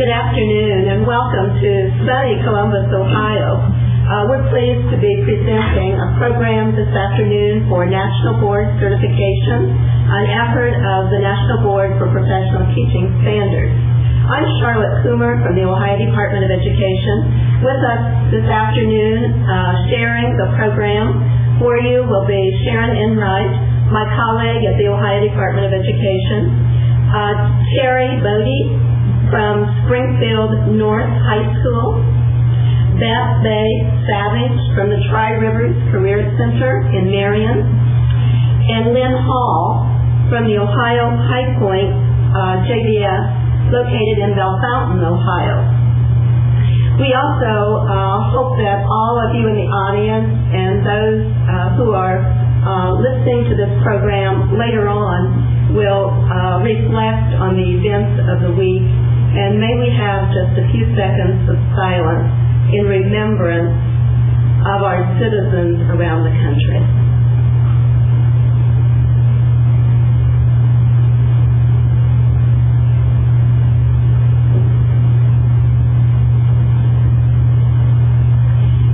Good afternoon and welcome to sunny Columbus, Ohio. We're pleased to be presenting a program this afternoon for National Board Certification, an effort of the National Board for Professional Teaching Standards. I'm Coomer from the Ohio Department of Education. With us this afternoon, sharing the program for you will be Sharon Enright, my colleague at the Ohio Department of Education, Bodey from Springfield North High School, Beth from the Tri-Rivers Career Center in Marion, and Lynn from the Ohio High Point JBS located in Bellefontaine, Ohio. We also hope that all of you in the audience and those who are listening to this program later on will reflect on the events of the week, and may we have just a few seconds of silence in remembrance of our citizens around the country.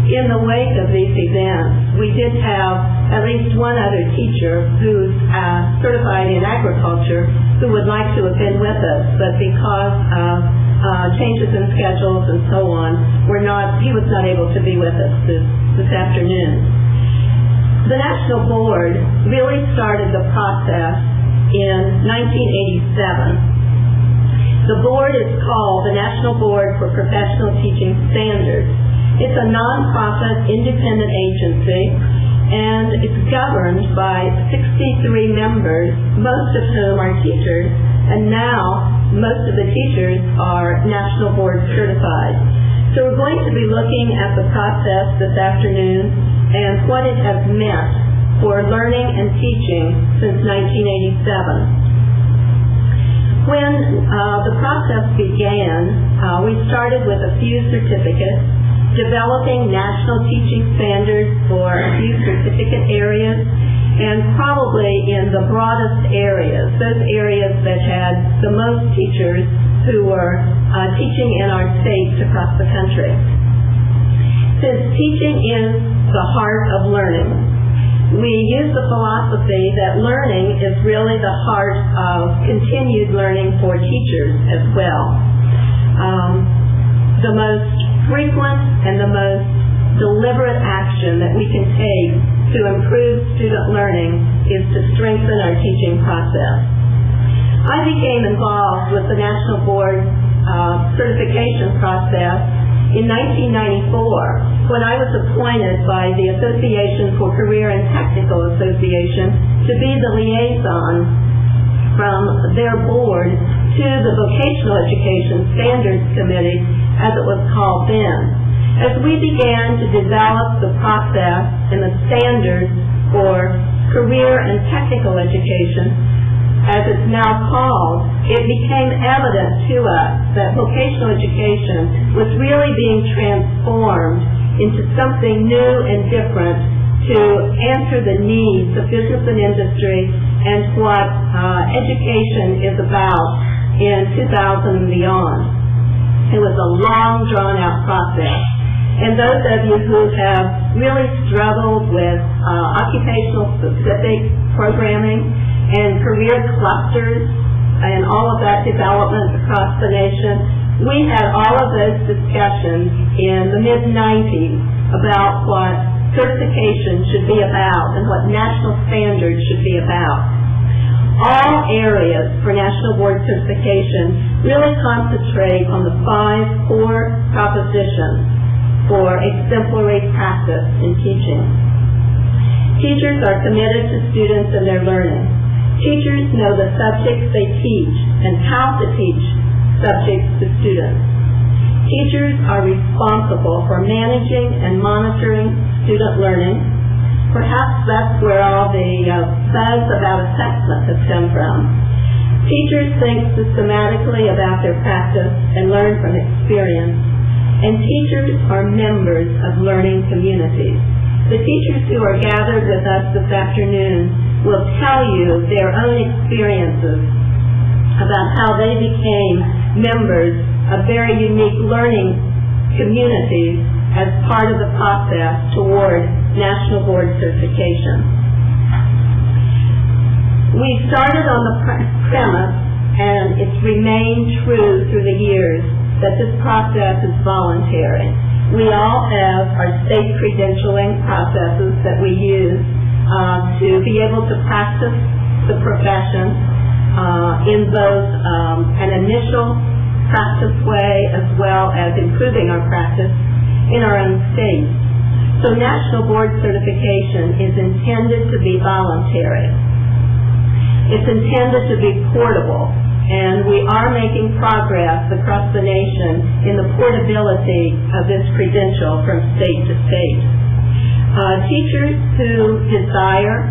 In the wake of these events, we did have at least one other teacher who's certified in agriculture who would like to have been with us, but because of changes in schedules and so on, he was not able to be with us this afternoon. The National Board really started the process in 1987. The board is called the National Board for Professional Teaching Standards. It's a non-profit independent agency, and it's governed by 63 members, most of whom are teachers, and now most of the teachers are National Board certified. So we're going to be looking at the process this afternoon and what it has meant for learning and teaching since 1987. When the process began, we started with a few certificates, developing national teaching standards for a few certificate areas, and probably in the broadest areas, those areas that had the most teachers who were teaching in our states across the country. Since teaching is the heart of learning, we use the philosophy that learning is really the heart of continued learning for teachers as well. The most frequent and the most deliberate action that we can take to improve student learning is to strengthen our teaching process. I became involved with the National Board certification process in 1994 when I was appointed by the Association for Career and Technical Association to be the liaison from their board to the Vocational Education Standards Committee, as it was called then. As we began to develop the process and the standards for career and technical education, as it's now called, it became evident to us that vocational education was really being transformed into something new and different to answer the needs of business and industry and what education is about in 2000 and beyond. It was a long, drawn-out process. And those of you who have really struggled with occupational-specific programming and career clusters and all of that development across the nation, we had all of those discussions in the mid-90s about what certification should be about and what national standards should be about. All areas for National Board certification really concentrate on the 5 core propositions for exemplary practice in teaching. Teachers are committed to students and their learning. Teachers know the subjects they teach and how to teach subjects to students. Teachers are responsible for managing and monitoring student learning. Perhaps that's where all the buzz about assessment has come from. Teachers think systematically about their practice and learn from experience. And teachers are members of learning communities. The teachers who are gathered with us this afternoon will tell you their own experiences about how they became members of very unique learning communities as part of the process toward National Board certification. We started on the premise, and it's remained true through the years, that this process is voluntary. We all have our state credentialing processes that we use to be able to practice the profession in both an initial practice way as well as improving our practice in our own state. So National Board certification is intended to be voluntary. It's intended to be portable, and we are making progress across the nation in the portability of this credential from state to state. Teachers who desire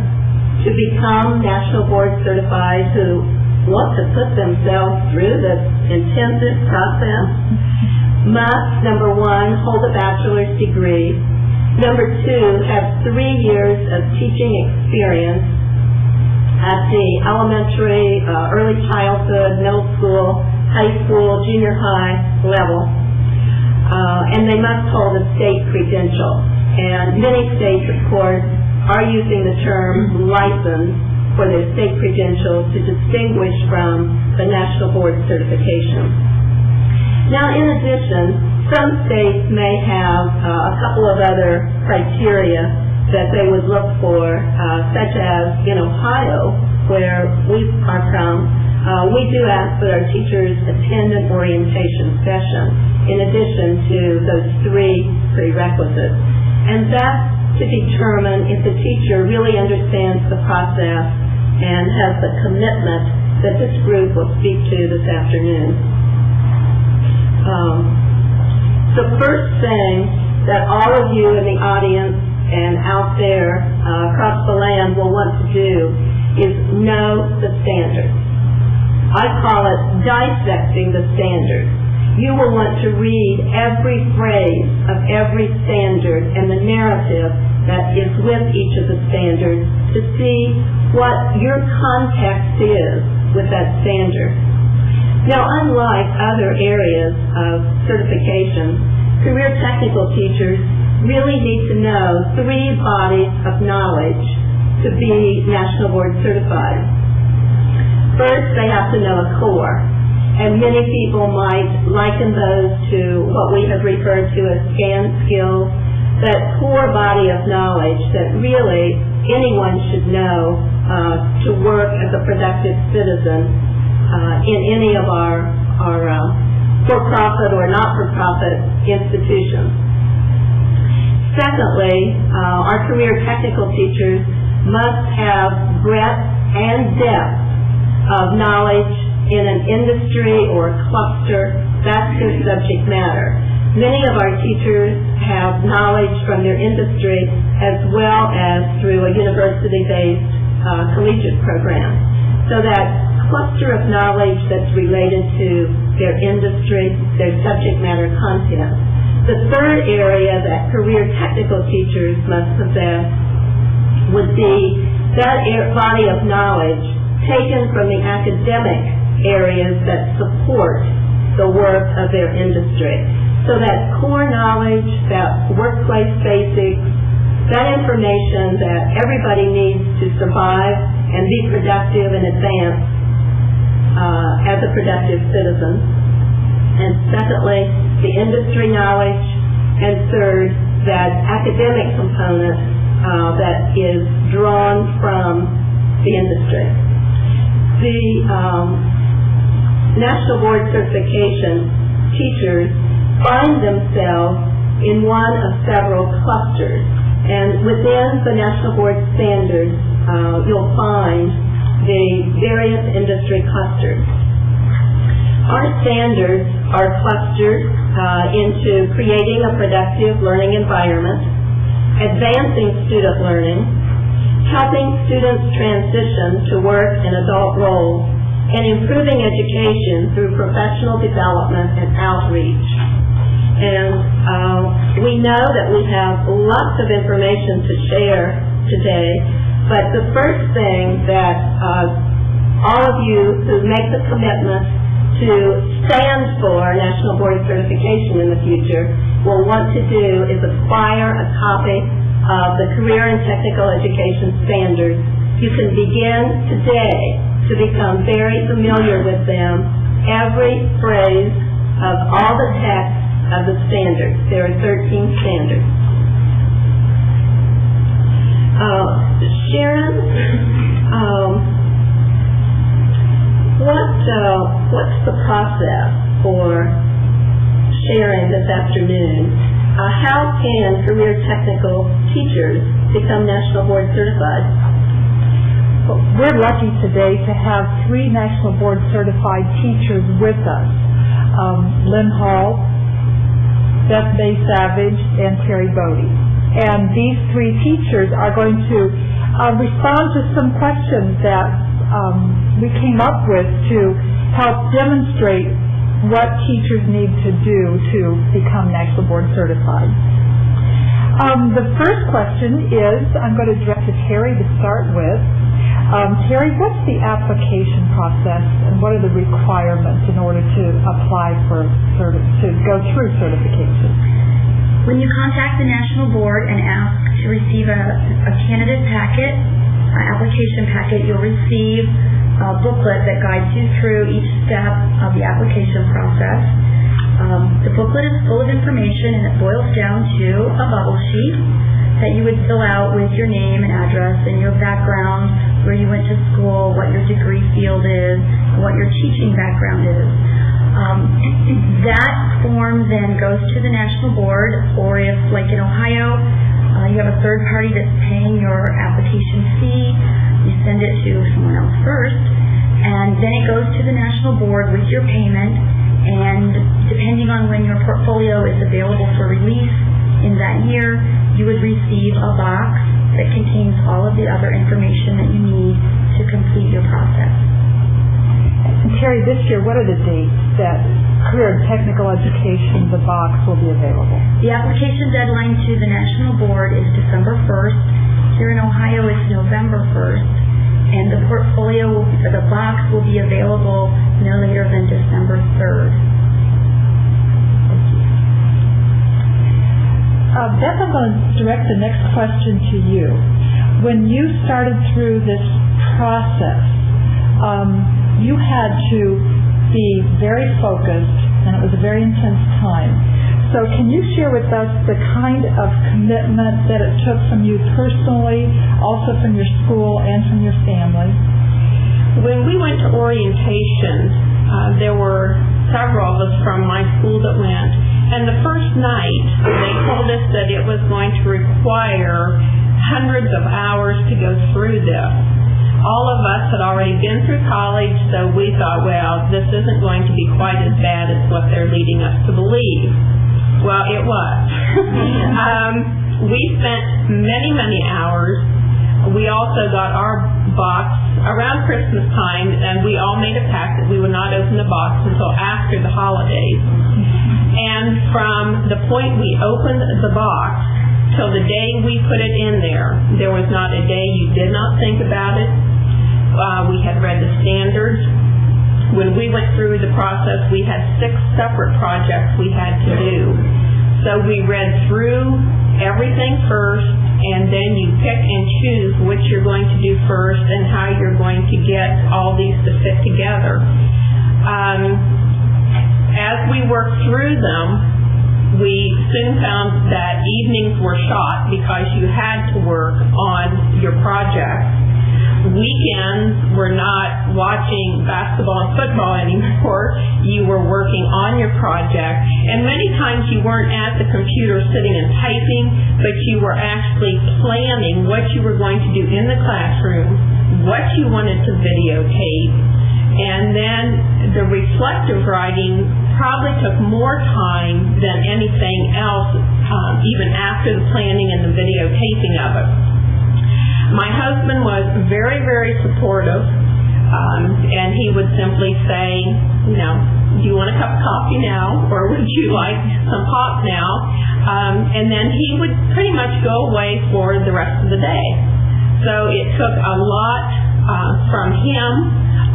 to become National Board certified, who want to put themselves through this intensive process, must, number one, hold a bachelor's degree, number two, have 3 years of teaching experience at the elementary, early childhood, middle school, high school, junior high level, and they must hold a state credential. And many states, of course, are using the term license for their state credential to distinguish from the National Board certification. Now, in addition, some states may have a couple of other criteria that they would look for, such as in Ohio, where we are from, we do ask that our teachers attend an orientation session in addition to those 3 prerequisites. And that's to determine if the teacher really understands the process and has the commitment that this group will speak to this afternoon. The first thing that all of you in the audience and out there across the land will want to do is know the standards. I call it dissecting the standards. You will want to read every phrase of every standard and the narrative that is with each of the standards to see what your context is with that standard. Now, unlike other areas of certification, career technical teachers really need to know 3 bodies of knowledge to be National Board certified. First, they have to know a core, and many people might liken those to what we have referred to as SCAN skills, that core body of knowledge that really anyone should know to work as a productive citizen in any of our for-profit or not-for-profit institutions. Secondly, our career technical teachers must have breadth and depth of knowledge in an industry or cluster. That's their subject matter. Many of our teachers have knowledge from their industry as well as through a university-based collegiate program. So that cluster of knowledge that's related to their industry, their subject matter content. The third area that career technical teachers must possess would be that body of knowledge taken from the academic areas that support the work of their industry. So that core knowledge, that workplace basics, that information that everybody needs to survive and be productive and advance as a productive citizen. And secondly, the industry knowledge. And third, that academic component that is drawn from the industry. The National Board certification teachers find themselves in one of several clusters. And within the National Board standards, you'll find the various industry clusters. Our standards are clustered into creating a productive learning environment, advancing student learning, helping students transition to work and adult roles, and improving education through professional development and outreach. And we know that we have lots of information to share today, but the first thing that all of you who make the commitment to stand for National Board of Certification in the future will want to do is acquire a copy of the Career and Technical Education Standards. You can begin today to become very familiar with them, every phrase of all the text of the standards. There are 13 standards. Sharon, what's the process for sharing this afternoon? How can career technical teachers become National Board Certified? Well, we're lucky today to have 3 National Board Certified teachers with us. Lynn Hall, Beth Savage, and Terry Bodey. And these 3 teachers are going to respond to some questions that we came up with to help demonstrate what teachers need to do to become National Board Certified. The first question is, I'm going to direct to Terry to start with. Terry, what's the application process and what are the requirements in order to apply to go through certification? When you contact the National Board and ask to receive a candidate packet, application packet, you'll receive a booklet that guides you through each step of the application process. The booklet is full of information and it boils down to a bubble sheet that you would fill out with your name and address and your background, where you went to school, what your degree field is, and what your teaching background is. That form then goes to the National Board, or if, like in Ohio, you have a third party that's paying your application fee, you send it to someone else first, and then it goes to the National Board with your payment, and depending on when your portfolio is available for release in that year, you would receive a box that contains all of the other information that you need to complete your process. And Terry, this year, what are the dates that Career and Technical Education, the box, will be available? The application deadline to the National Board is December 1st. Here in Ohio, it's November 1st. And the the box will be available no later than December 3rd. Beth, I'm going to direct the next question to you. When you started through this process, you had to be very focused, and it was a very intense time. So can you share with us the kind of commitment that it took from you personally, also from your school and from your family? When we went to orientation, there were several of us from my school that went, and the first night they told us that it was going to require hundreds of hours to go through this. All of us had already been through college, so we thought, well, this isn't going to be quite as bad as what they're leading us to believe. Well, it was. We spent many, many hours. We also got our box around Christmas time, and we all made a pact that we would not open the box until after the holidays. And from the point we opened the box till the day we put it in there was not a day you did not think about it. We had read the standards. When we went through the process, we had 6 separate projects we had to do. So we read through everything first, and then you pick and choose which you're going to do first and how you're going to get all these to fit together. As we worked through them, we soon found that evenings were shot because you had to work on your project. Weekends were not watching basketball and football anymore. You were working on your project, and many times you weren't at the computer sitting and typing, but you were actually planning what you were going to do in the classroom, what you wanted to videotape, and then the reflective writing probably took more time than anything else, even after the planning and the videotaping of it. My husband was very, very supportive, and he would simply say, do you want a cup of coffee now, or would you like some pop now? And then he would pretty much go away for the rest of the day. So it took a lot from him,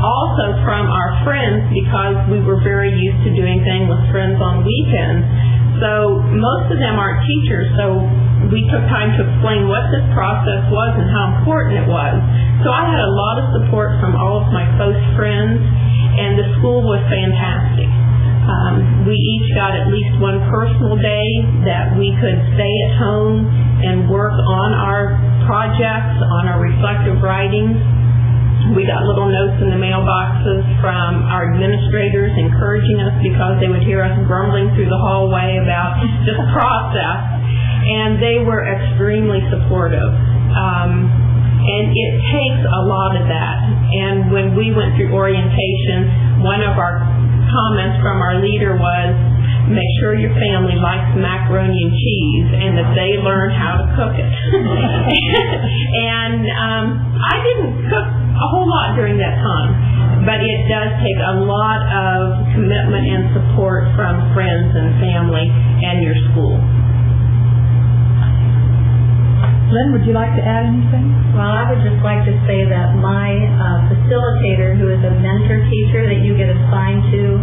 also from our our friends because we were very used to doing things with friends on weekends. So most of them aren't teachers, so we took time to explain what this process was and how important it was. So I had a lot of support from all of my close friends, and the school was fantastic. We each got at least one personal day that we could stay at home and work on our projects, on our reflective writings. We got little notes in the mailboxes from our administrators encouraging us because they would hear us grumbling through the hallway about this process, and they were extremely supportive. And it takes a lot of that. And when we went through orientation, one of our comments from our leader was, make sure your family likes macaroni and cheese and that they learn how to cook it. And I didn't cook a whole lot during that time, but it does take a lot of commitment and support from friends and family and your school. Lynn, would you like to add anything? Well, I would just like to say that my facilitator, who is a mentor teacher that you get assigned to,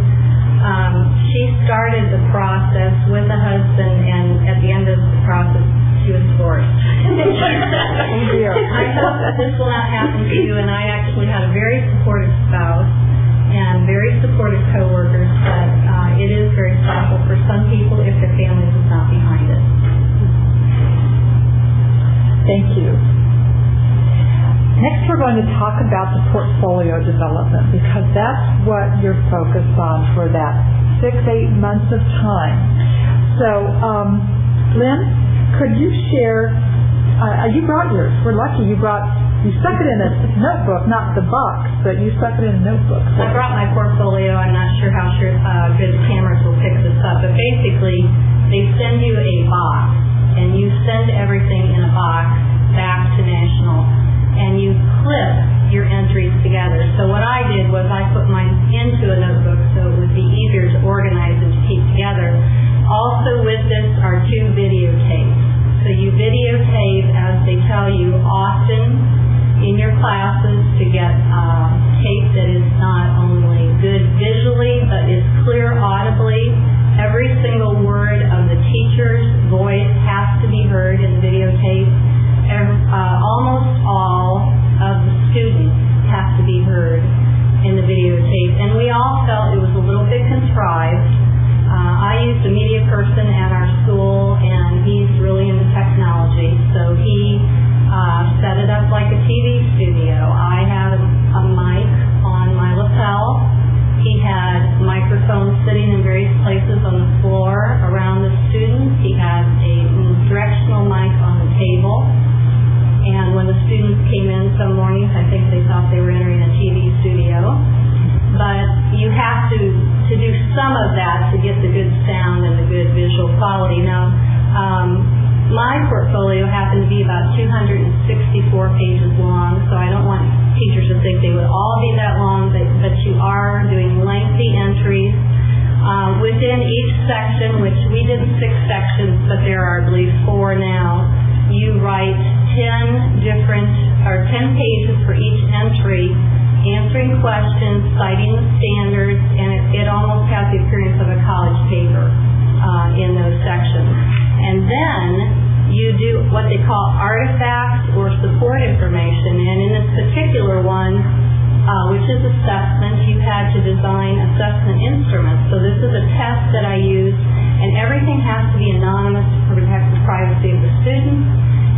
she started the process with a husband, and at the end of the process, she was divorced. I hope that this will not happen to you, and I actually had a very supportive spouse and very supportive coworkers, but it is very stressful for some people if their family is not behind it. Thank you. Next, we're going to talk about the portfolio development because that's what you're focused on for that 6-8 months of time. So, Lynn, could you share, you brought yours. We're lucky you stuck it in a notebook, not the box, but you stuck it in a notebook. I brought my portfolio. I'm not sure how good the cameras will pick this up, but basically they send you a box, and you send everything in a box back to National, and you clip your entries together. So what I did was I put mine into a notebook so it would be easier to organize and to keep together. Also with this are 2 videotapes. So you videotape, as they tell you, often in your classes to get tape that is not only good visually, but is clear audibly. Every single word of the teacher's voice has to be heard in the videotape. Almost all of the students have to be heard in the videotape. And we all felt it was a little bit contrived. I used a media person at our school, and he's really into technology. So he set it up like a TV studio. I had a mic on my lapel. He had microphones sitting in various places on the floor around the students. He had a directional mic on the table. And when the students came in some mornings, I think they thought they were entering a TV studio. But you have to do some of that to get the good sound and the good visual quality. Now, my portfolio happened to be about 264 pages long, so I don't want teachers to think they would all be that long, but you are doing lengthy entries. Within each section, which we did 6 sections, but there are, I believe, 4 now, you write 10 pages for each entry, answering questions, citing the standards, and it almost has the appearance of a college paper in those sections. And then you do what they call artifacts or support information, and in this particular one, which is assessment, you had to design assessment instruments. So this is a test that I used, and everything has to be anonymous to protect the privacy of the students,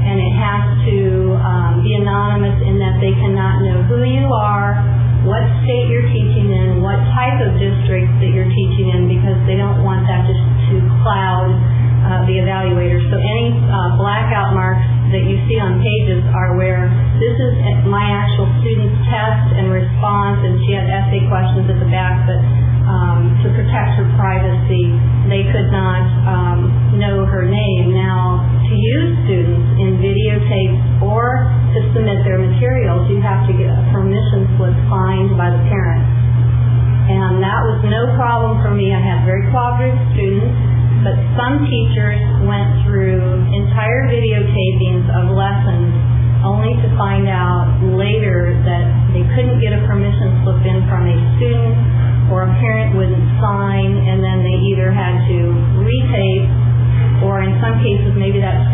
and it has to be anonymous in that they cannot know who you are, what state you're teaching in, what type of district that you're teaching in, because they don't want that to cloud the evaluator. So any blackout marks that you see on pages are where this is my actual student's test and response, and she had essay questions at the back, but to protect her privacy, they could not know her name. Now, to use students in videotapes or to submit their materials, you have to get a permission slip signed by the parents. And that was no problem for me. I had very cooperative students, but some teachers went through entire videotapings of lessons only to find out later that they couldn't get a permission slip in from a student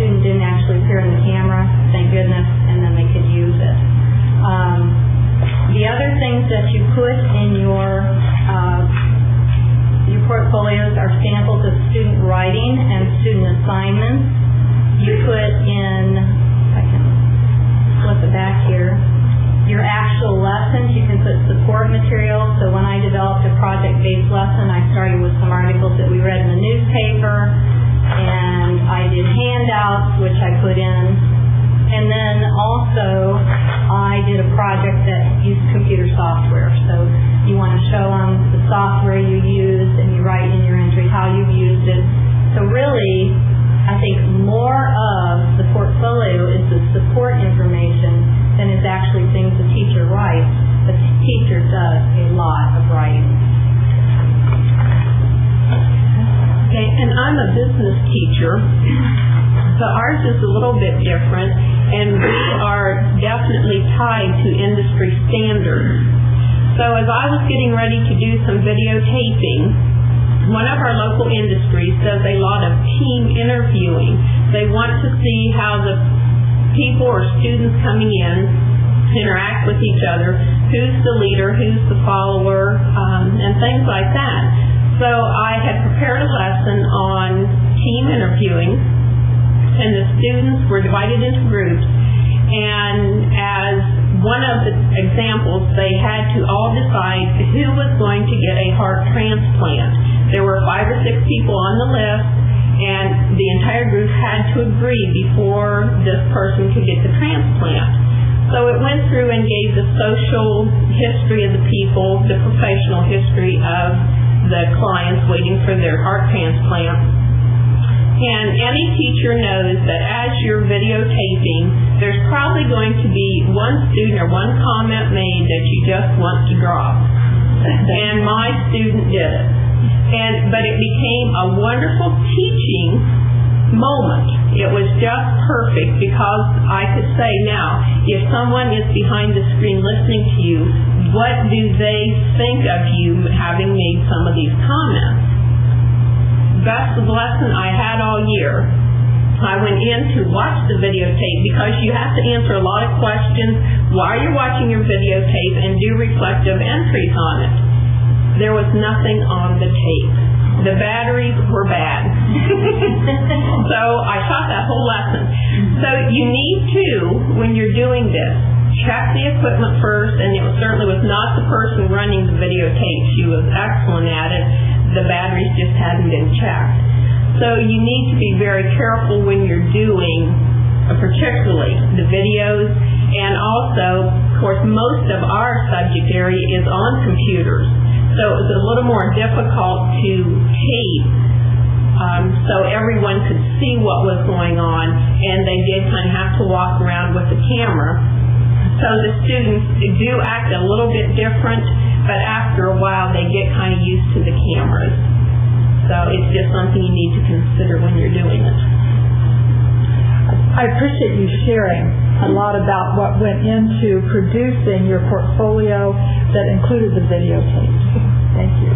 student didn't actually appear in the camera, thank goodness, and then they could use it. The other things that you put in your portfolios are samples of student writing and student assignments. You put in, if I can flip it back here, your actual lessons. You can put support materials. So when I developed a project-based lesson, I started with some articles that we read in the newspaper, and I did handouts, which I put in. And then also, I did a project that used computer software. So you want to show them the software you used, and you write in your entry how you've used it. So really, I think more of the portfolio is the support information than is actually things the teacher writes. The teacher does a lot of writing. Okay, and I'm a business teacher, so ours is a little bit different, and we are definitely tied to industry standards. So as I was getting ready to do some videotaping, one of our local industries does a lot of team interviewing. They want to see how the people or students coming in interact with each other, who's the leader, who's the follower, and things like that. So I had prepared a lesson on team interviewing, and the students were divided into groups, and as one of the examples, they had to all decide who was going to get a heart transplant. There were 5 or 6 people on the list, and the entire group had to agree before this person could get the transplant. So it went through and gave the social history of the people, the professional history of the clients waiting for their heart transplant. And any teacher knows that as you're videotaping, there's probably going to be one student or one comment made that you just want to drop. And my student did it. But it became a wonderful teaching moment. It was just perfect because I could say, now, if someone is behind the screen listening to you, what do they think of you having made some of these comments? Best lesson I had all year. I went in to watch the videotape because you have to answer a lot of questions while you're watching your videotape and do reflective entries on it. There was nothing on the tape. The batteries were bad. So I shot that whole lesson. So you need to, when you're doing this, check the equipment first, and it certainly was not the person running the videotape. She was excellent at it. The batteries just hadn't been checked. So you need to be very careful when you're doing, particularly the videos, and also, of course, most of our subject area is on computers. So it was a little more difficult to tape so everyone could see what was going on, and they did kind of have to walk around with the camera. So the students do act a little bit different, but after a while they get kind of used to the cameras. So it's just something you need to consider when you're doing it. I appreciate you sharing a lot about what went into producing your portfolio that included the videotape. Thank you.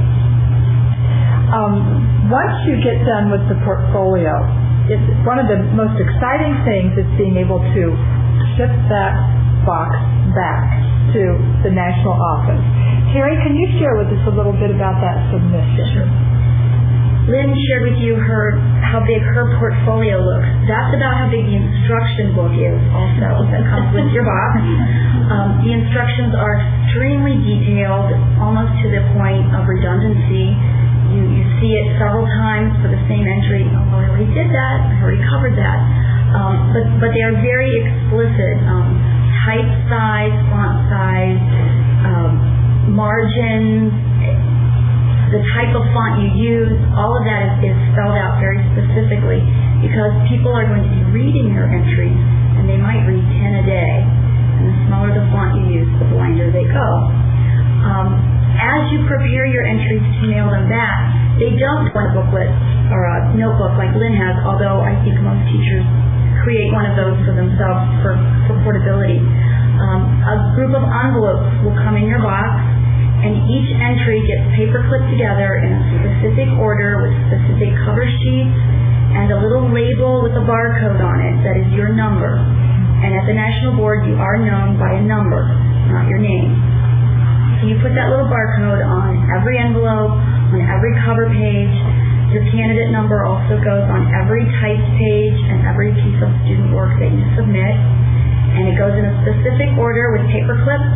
Once you get done with the portfolio, one of the most exciting things is being able to ship that box back to the national office. Terry, can you share with us a little bit about that submission? Sure. Lynn shared with you how big her portfolio looks. That's about how big the instruction book is also that comes with your box. The instructions are extremely detailed, almost to the point of redundancy. You see it several times for the same entry. Oh, I already did that. I already covered that. But they are very explicit. Type size, font size, margins, the type of font you use, all of that is spelled out very specifically because people are going to be reading your entries, and they might read 10 a day. And the smaller the font you use, the blinder they go. As you prepare your entries to mail them back, they don't go in a booklet or a notebook like Lynn has, although I think most teachers create one of those for themselves for portability. A group of envelopes will come in your box, and each entry gets paper clipped together in a specific order with specific cover sheets and a little label with a barcode on it that is your number. And at the national board, you are known by a number, not your name. So you put that little barcode on every envelope, on every cover page. Your candidate number also goes on every typed page and every piece of student work that you submit. And it goes in a specific order with paper clips.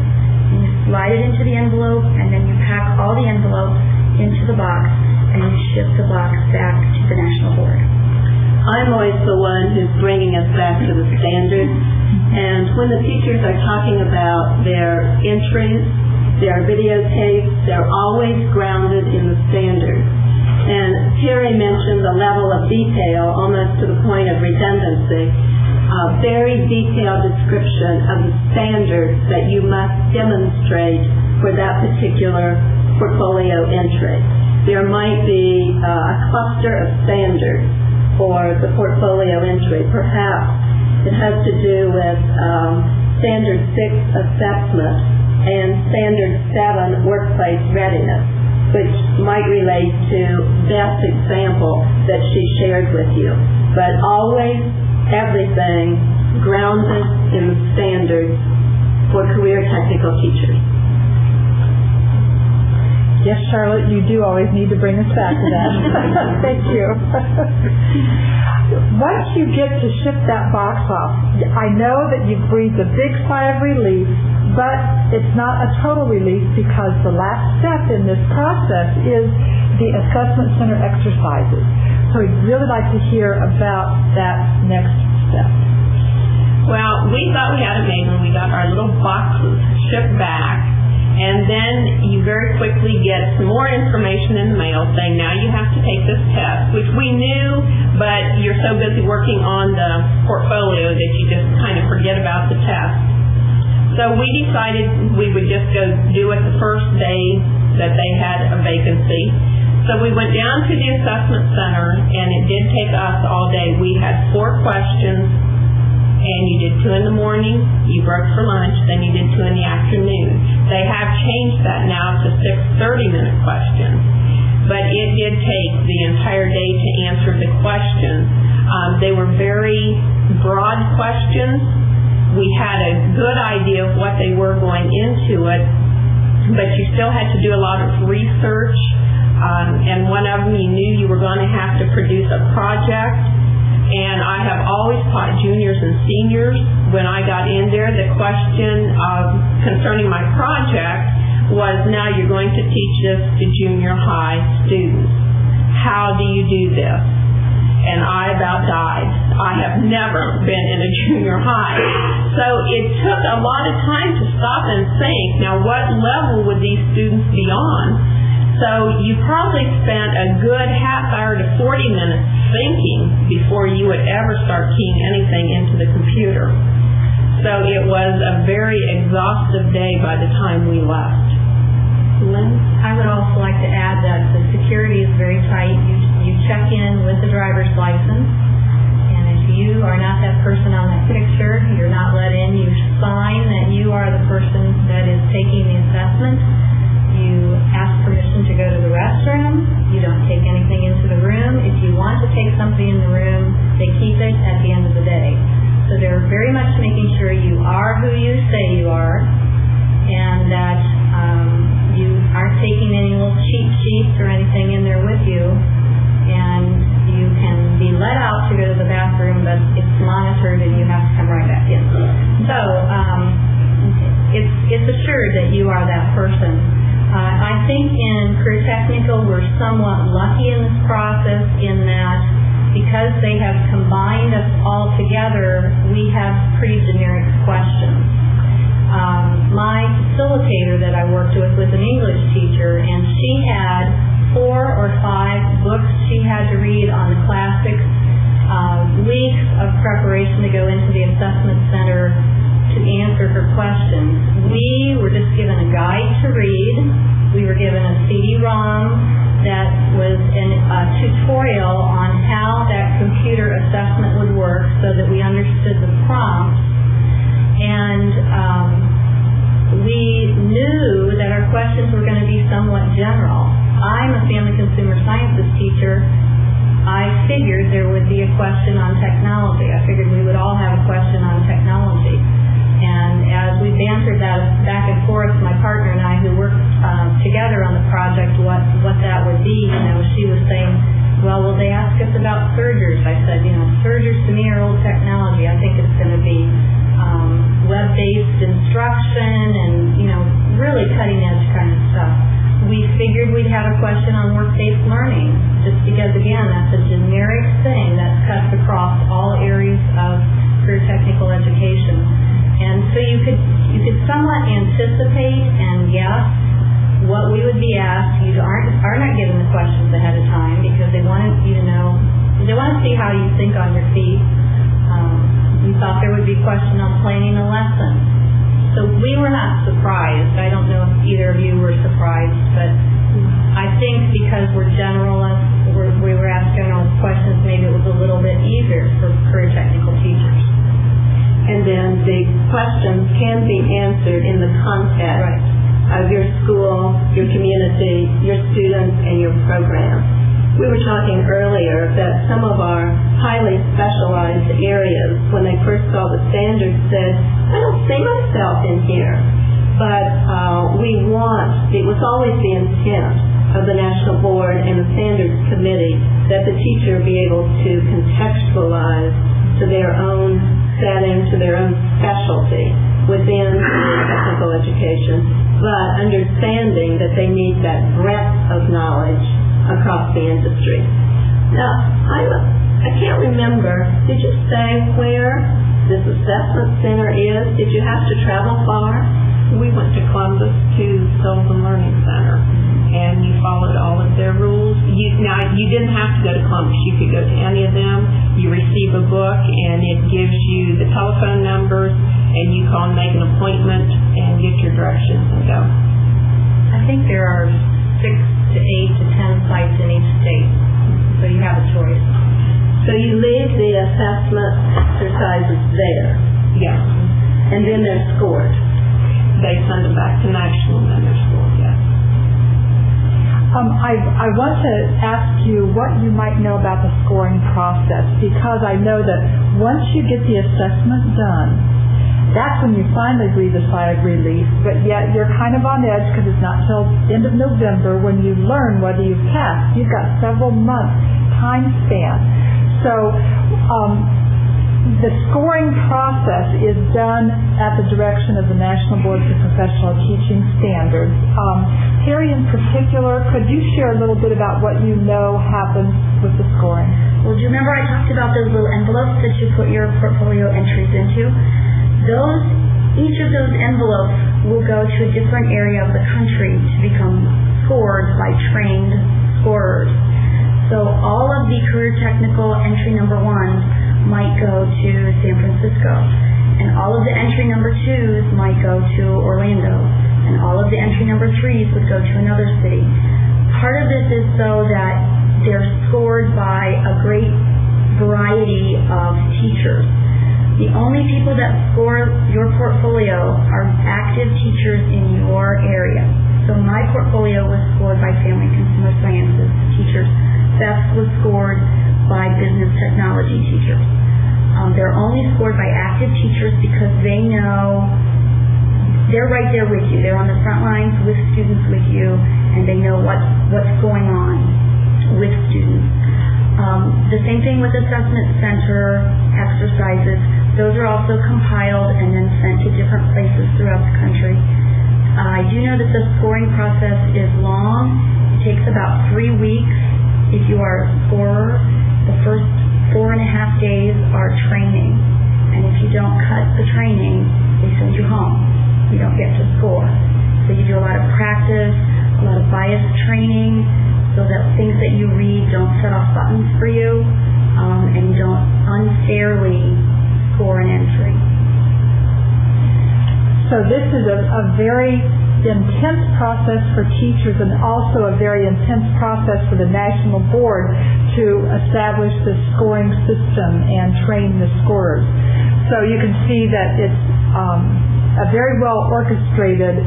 And you slide it into the envelope, and then you pack all the envelopes into the box, and you ship the box back to the national board. I'm always the one who's bringing us back to the standards. And when the teachers are talking about their entries, their videotapes, they're always grounded in the standards. And Terry mentioned the level of detail, almost to the point of redundancy, a very detailed description of the standards that you must demonstrate for that particular portfolio entry. There might be a cluster of standards for the portfolio entry. Perhaps it has to do with Standard 6 assessment and Standard 7 workplace readiness, which might relate to Beth's example that she shared with you. But always everything grounded in the standards for career technical teachers. Yes, Charlotte, you do always need to bring us back to that. Thank you. Once you get to ship that box off, I know that you've breathed a big sigh of relief, but it's not a total relief because the last step in this process is the assessment center exercises. So we'd really like to hear about that next step. Well, we thought we had it made when we got our little boxes shipped back. And then you very quickly get some more information in the mail saying, now you have to take this test, which we knew, but you're so busy working on the portfolio that you just kind of forget about the test. So we decided we would just go do it the first day that they had a vacancy. So we went down to the assessment center, and it did take us all day. We had 4 questions, and you did 2 in the morning, you broke for lunch, then you did 2 in the afternoon. They have changed that now to 6 30-minute questions. But it did take the entire day to answer the questions. They were very broad questions. We had a good idea of what they were going into it, but you still had to do a lot of research. And one of them, you knew you were going to have to produce a project. And I have always taught juniors and seniors. When I got in there, the question concerning my project was, now you're going to teach this to junior high students. How do you do this? And I about died. I have never been in a junior high. So it took a lot of time to stop and think, now what level would these students be on? So you probably spent a good half hour to 40 minutes thinking before you would ever start keying anything into the computer. So it was a very exhaustive day by the time we left. Lynn? I would also like to add that the security is very tight. You check in with the driver's license, and if you are not that person on that picture, you're not let in. You sign that you are the person that is taking the assessment. You ask permission to go to the restroom. You don't take anything into the room. If you want to take something in the room, they keep it at the end of the day. So they're very much making sure you are who you say you are, and that you aren't taking any little cheat sheets or anything in there with you. And you can be let out to go to the bathroom, but it's monitored and you have to come right back in. So it's assured that you are that person. I think in career technical we're somewhat lucky in this process in that because they have combined us all together, we have pretty generic questions. My facilitator that I worked with was an English teacher, and she had 4 or 5 books she had to read on the classics, weeks of preparation to go into the assessment center to answer her questions. We were just given a guide to read. We were given a CD-ROM that was a tutorial on how that computer assessment would work so that we understood the prompts. And we knew that our questions were going to be somewhat general. I'm a family consumer sciences teacher. I figured there would be a question on technology. I figured we would all have a question on technology. And as we bantered that back and forth, my partner and I, who worked together on the project, what that would be, she was saying, well, will they ask us about surgers? I said, surgers to me are old technology. I think it's going to be web-based instruction and, really cutting-edge kind of stuff. We figured we'd have a question on work-based learning, just because, again, that's a generic thing that cuts across all areas of career technical education. And so you could somewhat anticipate and guess what we would be asked. You are not given the questions ahead of time because they want you to know, they want to see how you think on your feet. We thought there would be a question on planning a lesson. So we were not surprised. I don't know if either of you were surprised, but I think because we're generalists, we were asked general questions, maybe it was a little bit easier for career technical teachers. And then the questions can be answered in the context of your school, your community, your students, and your program. We were talking earlier that some of our highly specialized areas, when they first saw the standards, said, I don't see myself in here. But it was always the intent of the National Board and the Standards Committee that the teacher be able to contextualize to their own setting, to their own specialty within technical education, but understanding that they need that breadth of knowledge across the industry. Now, I can't remember, did you say where this assessment center is? Did you have to travel far? We went to Columbus to Sullivan Learning Center, and you followed all of their rules. Now, you didn't have to go to Columbus. You could go to any of them. You receive a book, and it gives you the telephone numbers, and you call and make an appointment and get your directions and go. I think there are 6 to 8 to 10 sites in each state, so you have a choice. So you leave the assessment exercises there. Yes. And then they're scored. They send them back to national and then they're scored, yes. I want to ask you what you might know about the scoring process, because I know that once you get the assessment done, that's when you finally breathe a sigh of relief, but yet you're kind of on edge because it's not till end of November when you learn whether you've passed. You've got several months time span. So the scoring process is done at the direction of the National Board for Professional Teaching Standards. Terry, in particular, could you share a little bit about what you know happens with the scoring? Well, do you remember I talked about those little envelopes that you put your portfolio entries into? Each of those envelopes will go to a different area of the country to become scored by trained scorers. So all of the career technical entry number 1s might go to San Francisco, and all of the entry number 2s might go to Orlando, and all of the entry number 3s would go to another city. Part of this is so that they're scored by a great variety of teachers. The only people that score your portfolio are active teachers in your area. So my portfolio was scored by Family and Consumer Sciences teachers. Beth was scored by business technology teachers. They're only scored by active teachers because they know they're right there with you. They're on the front lines with students with you, and they know what's going on with students. The same thing with assessment center exercises. Those are also compiled and then sent to different places throughout the country. I do know that the scoring process is long. It takes about 3 weeks if you are a scorer. The first 4.5 days are training. And if you don't cut the training, they send you home. You don't get to score. So you do a lot of practice, a lot of bias training, so that things that you read don't set off buttons for you, and you don't unfairly score an entry. So this is a very intense process for teachers, and also a very intense process for the National Board to establish the scoring system and train the scorers. So you can see that it's a very well orchestrated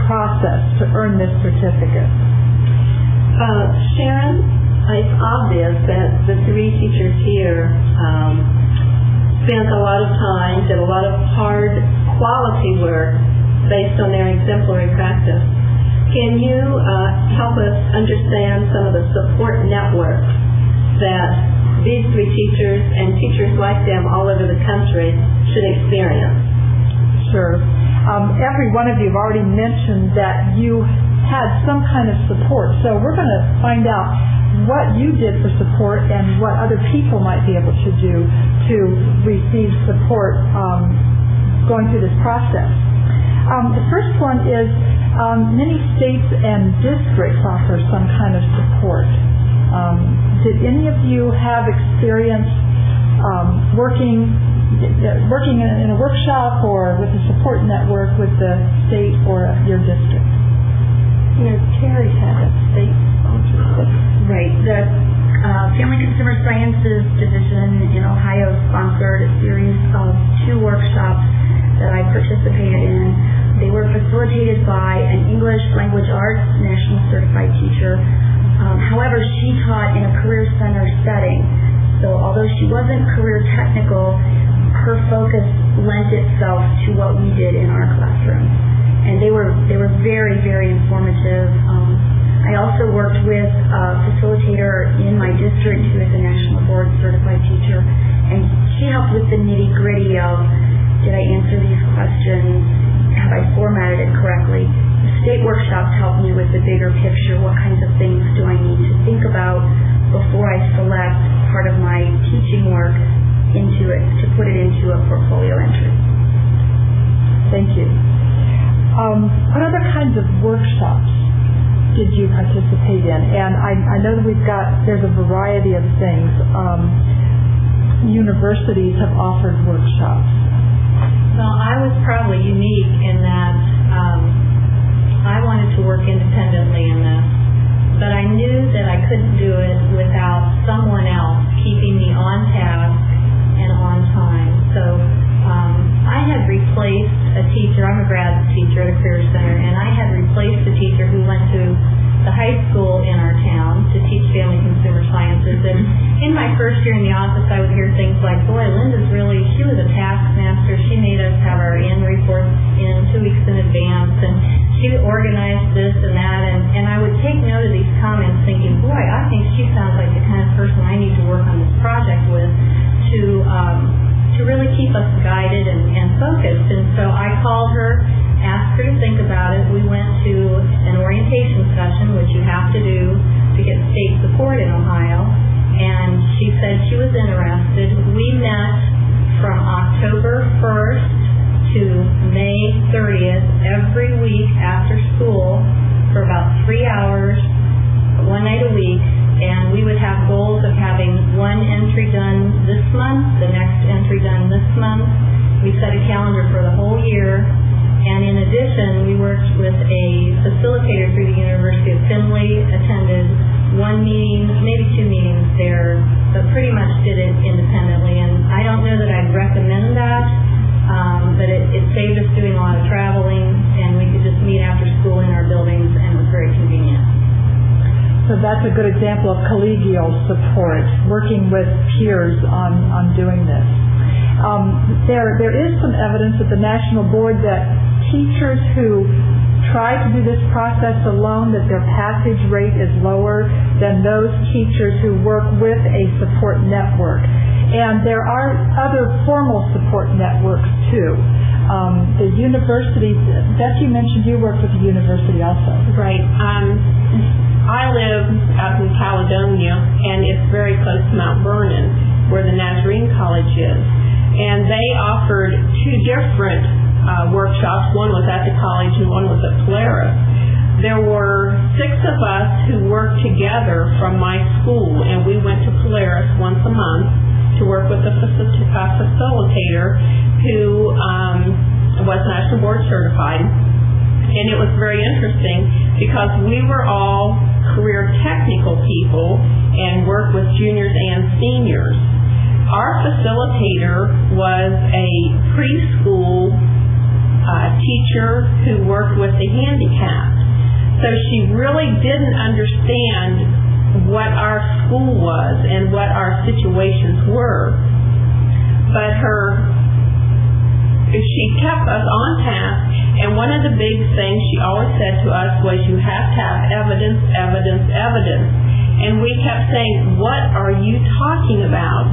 process to earn this certificate. Sharon, it's obvious that the three teachers here spent a lot of time, did a lot of hard quality work based on their exemplary practice. Can you help us understand some of the support networks that these three teachers and teachers like them all over the country should experience? Sure. Every one of you have already mentioned that you had some kind of support. So we're going to find out what you did for support and what other people might be able to do to receive support going through this process. The first one is many states and districts offer some kind of support. Did any of you have experience working in a workshop or with a support network with the state or your district? Terry had a state sponsorship. Right. The Family Consumer Sciences Division in Ohio sponsored a series of 2 workshops that I participated in. They were facilitated by an English Language Arts National Certified teacher. However, she taught in a career center setting. So although she wasn't career technical, her focus lent itself to what we did in our classroom. And they were very, very informative. I also worked with a facilitator in my district who is a national board certified teacher, and she helped with the nitty-gritty of, did I answer these questions? Have I formatted it correctly? The state workshops helped me with the bigger picture. What kinds of things do I need to think about before I select part of my teaching work into it, to put it into a portfolio entry? Thank you. What other kinds of workshops did you participate in? And I know that there's a variety of things. Universities have offered workshops. Well, I was probably unique in that I wanted to work independently in this, but I knew that I couldn't do it without someone else keeping me on task and on time. So I had replaced a teacher. I'm a grad teacher at a career center, and I had replaced a teacher who went to the high school in our town to teach family consumer sciences. And in my first year in the office, I would hear things like, boy, she was a taskmaster. She made us have our end reports in 2 weeks in advance, and she organized this and that. And I would take note of these comments thinking, boy, I think she sounds like the kind of person I need to work on this project with to really keep us guided and focused. And so I called her, asked her to think about it. We went to an orientation session, which you have to do to get state support in Ohio, and she said she was interested. We met from October 1st to May 30th every week after school for about 3 hours, 1 night a week, and we would have goals of having 1 entry done this month, the next entry done this month. We set a calendar for the whole year, and in addition, we worked with a facilitator through the University of Findlay, attended 1 meeting, maybe 2 meetings there, but pretty much did it independently. And I don't know that I'd recommend that, but it saved us doing a lot of traveling, and we could just meet after school in our buildings, and it was very convenient. So that's a good example of collegial support, working with peers on doing this. There is some evidence at the national board that teachers who try to do this process alone, that their passage rate is lower than those teachers who work with a support network. And there are other formal support networks too. The universities, Beth, you mentioned you worked with the university also. Right. I live out in Caledonia, and it's very close to Mount Vernon, where the Nazarene College is. And they offered 2 different workshops. One was at the college and one was at Polaris. There were 6 of us who worked together from my school, and we went to Polaris once a month to work with a facilitator who was National Board Certified. And it was very interesting because we were all career technical people and worked with juniors and seniors. Our facilitator was a preschool teacher who worked with the handicapped. So she really didn't understand what our school was and what our situations were. But she kept us on task, and one of the big things she always said to us was, you have to have evidence, evidence, evidence. And we kept saying, what are you talking about?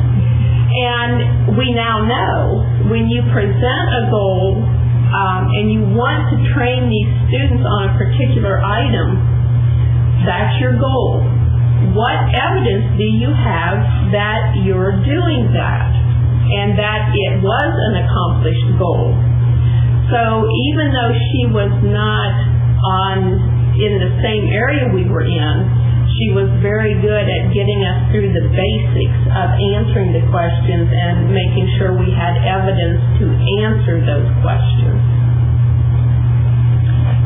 And we now know when you present a goal and you want to train these students on a particular item, that's your goal. What evidence do you have that you're doing that and that it was an accomplished goal? So even though she was not in the same area we were in, she was very good at getting us through the basics of answering the questions and making sure we had evidence to answer those questions.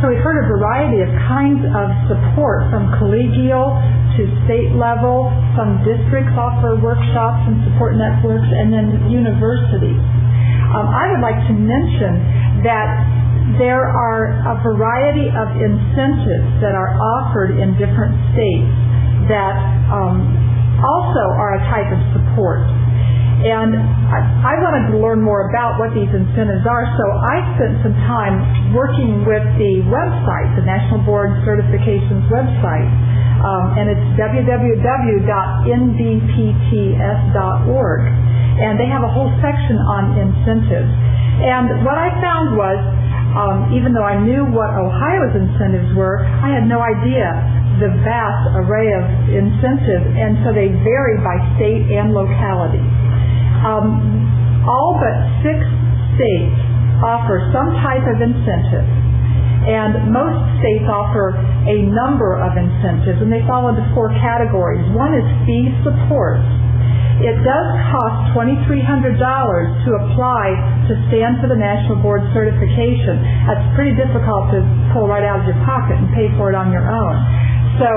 So we've heard a variety of kinds of support, from collegial to state level. Some districts offer workshops and support networks, and then universities. I would like to mention that there are a variety of incentives that are offered in different states that also are a type of support. And I wanted to learn more about what these incentives are, so I spent some time working with the website, the National Board Certifications website, and it's www.nbpts.org. And they have a whole section on incentives. And what I found was, even though I knew what Ohio's incentives were, I had no idea the vast array of incentives, and so they vary by state and locality. All but 6 states offer some type of incentive, and most states offer a number of incentives, and they fall into 4 categories. One is fee support. It does cost $2,300 to apply to stand for the National Board Certification. That's pretty difficult to pull right out of your pocket and pay for it on your own. So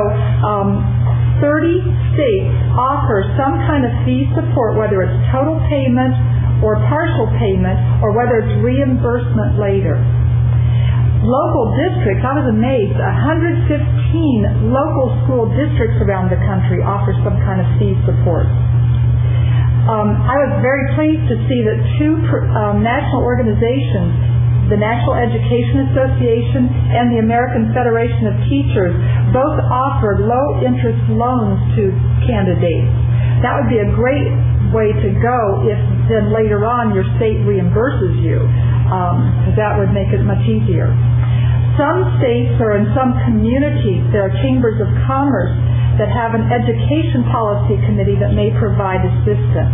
30 states offer some kind of fee support, whether it's total payment or partial payment, or whether it's reimbursement later. Local districts, I was amazed, 115 local school districts around the country offer some kind of fee support. I was very pleased to see that 2 national organizations, the National Education Association and the American Federation of Teachers, both offered low-interest loans to candidates. That would be a great way to go if then later on your state reimburses you, because that would make it much easier. Some states or in some communities, there are chambers of commerce that have an education policy committee that may provide assistance.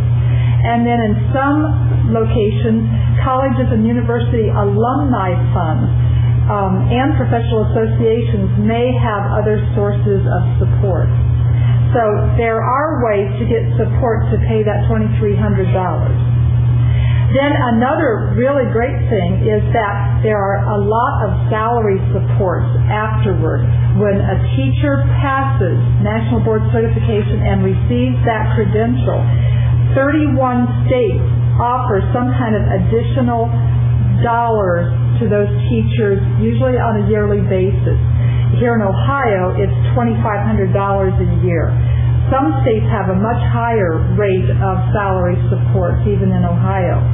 And then in some locations, colleges and university alumni funds and professional associations may have other sources of support. So there are ways to get support to pay that $2,300. Then another really great thing is that there are a lot of salary supports afterward. When a teacher passes National Board Certification and receives that credential, 31 states offer some kind of additional dollars to those teachers, usually on a yearly basis. Here in Ohio, it's $2,500 a year. Some states have a much higher rate of salary support, even in Ohio.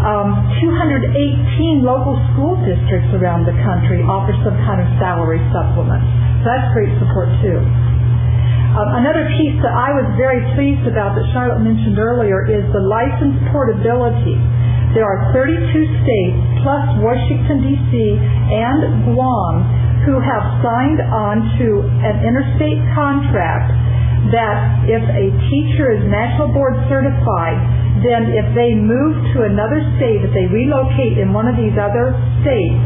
218 local school districts around the country offer some kind of salary supplement. So that's great support too. Another piece that I was very pleased about that Charlotte mentioned earlier is the license portability. There are 32 states plus Washington, D.C. and Guam who have signed on to an interstate contract that if a teacher is National Board certified, then if they move to another state, if they relocate in one of these other states,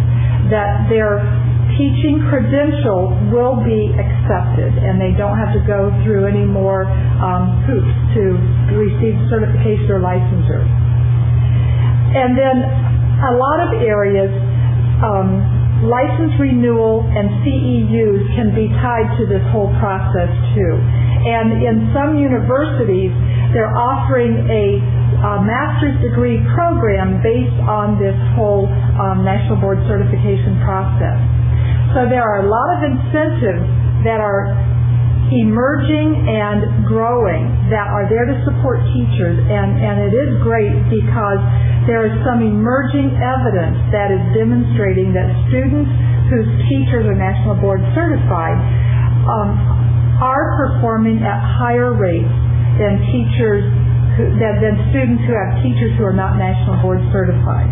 that their teaching credential will be accepted and they don't have to go through any more hoops to receive certification or licensure. And then a lot of areas, license renewal and CEUs can be tied to this whole process too. And in some universities, they're offering a master's degree program based on this whole National Board Certification process. So there are a lot of incentives that are emerging and growing that are there to support teachers, and it is great because there is some emerging evidence that is demonstrating that students whose teachers are National Board certified are performing at higher rates than students who have teachers who are not National Board certified.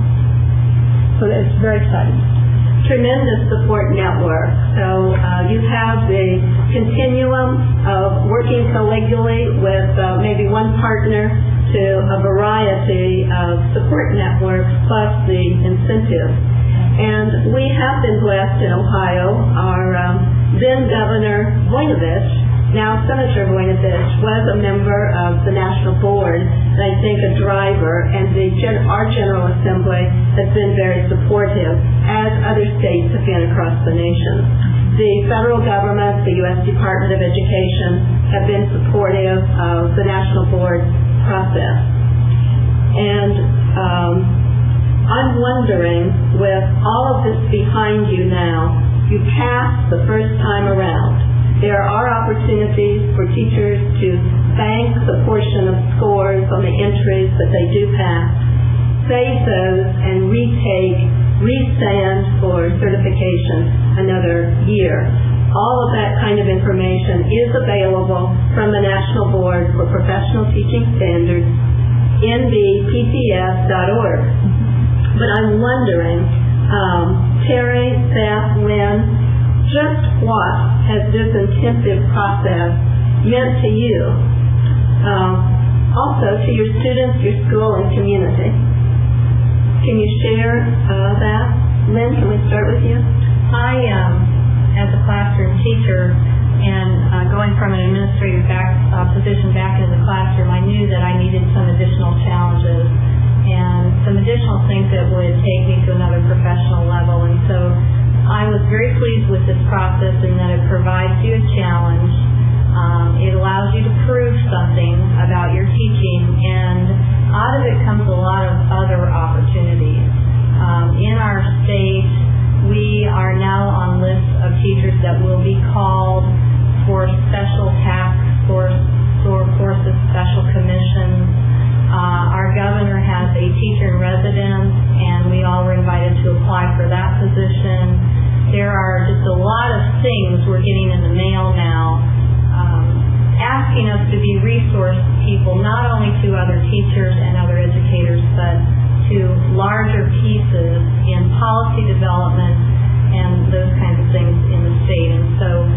So it's very exciting. Tremendous support network. So you have the continuum of working collegially with maybe one partner to a variety of support networks plus the incentives. And we have been blessed in Ohio. Our then Governor Voinovich, now Senator Voinovich, was a member of the National Board, and I think a driver, and our General Assembly has been very supportive, as other states have been across the nation. The federal government, the U.S. Department of Education, have been supportive of the National Board process. And I'm wondering, with all of this behind you now, you passed the first time around. There are opportunities for teachers to bank the portion of scores on the entries that they do pass, save those, and resend for certification another year. All of that kind of information is available from the National Board for Professional Teaching Standards, nbpts.org. But I'm wondering, Terry, Beth, Lynn, just what has this intensive process meant to you? Also to your students, your school, and community. Can you share that? Lynn, can we start with you? I, as a classroom teacher, and going from an administrative position back into the classroom, I knew that I needed some additional challenges and some additional things that would take me to another professional level. And so I was very pleased with this process in that it provides you a challenge. It allows you to prove something about your teaching, and out of it comes a lot of other opportunities. In our state, we are now on lists of teachers that will be called for special task forces, special commissions. Our governor has a teacher in residence, and we all were invited to apply for that position. There are just a lot of things we're getting in the mail now, asking us to be resource people, not only to other teachers and other educators, but to larger pieces in policy development and those kinds of things in the state. And so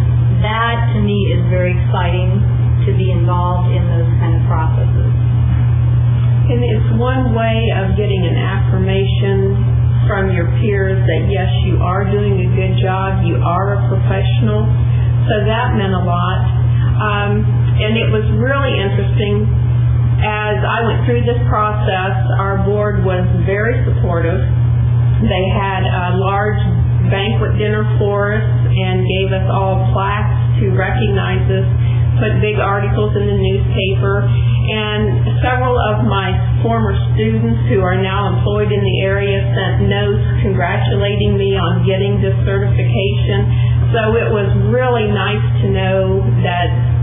that, to me, is very exciting to be involved in those kind of processes. And it's one way of getting an affirmation from your peers that, yes, you are doing a good job, you are a professional. So that meant a lot. And it was really interesting. As I went through this process, our board was very supportive. They had a large banquet dinner for us and gave us all plaques to recognize us, put big articles in the newspaper, and several of my former students who are now employed in the area sent notes congratulating me on getting this certification. So it was really nice to know that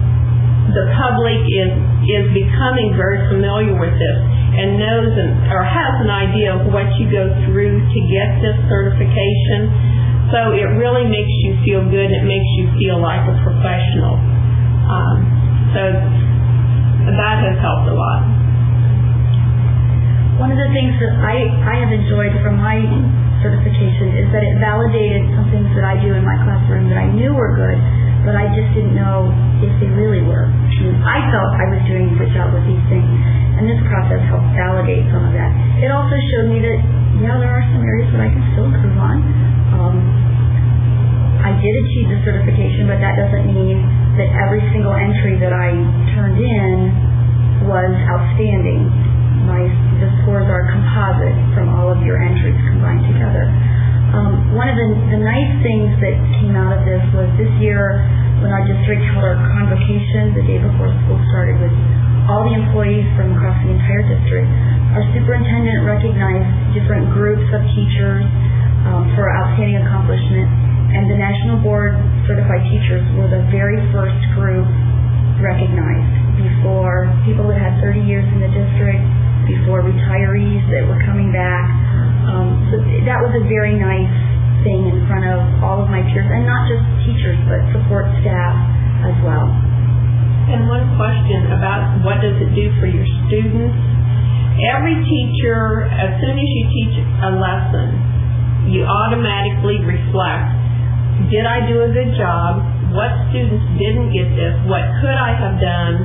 the public is becoming very familiar with this and knows or has an idea of what you go through to get this certification. So it really makes you feel good. It makes you feel like a professional. So that has helped a lot. One of the things that I have enjoyed from my certification is that it validated some things that I do in my classroom that I knew were good, but I just didn't know if they really were. I felt I was doing a good job with these things, and this process helped validate some of that. It also showed me that, yeah, there are some areas that I can still improve on. I did achieve the certification, but that doesn't mean that every single entry that I turned in was outstanding. The scores are composite from all of your entries combined together. One of the nice things that came out of this was this year when our district held our convocation the day before school started with all the employees from across the entire district. Our superintendent recognized different groups of teachers for outstanding accomplishment, and the National Board Certified Teachers were the very first group recognized before people that had 30 years in the district, before retirees that were coming back. So that was a very nice thing in front of all of my peers, and not just teachers, but support staff as well. And one question about what does it do for your students? Every teacher, as soon as you teach a lesson, you automatically reflect, did I do a good job? What students didn't get this? What could I have done?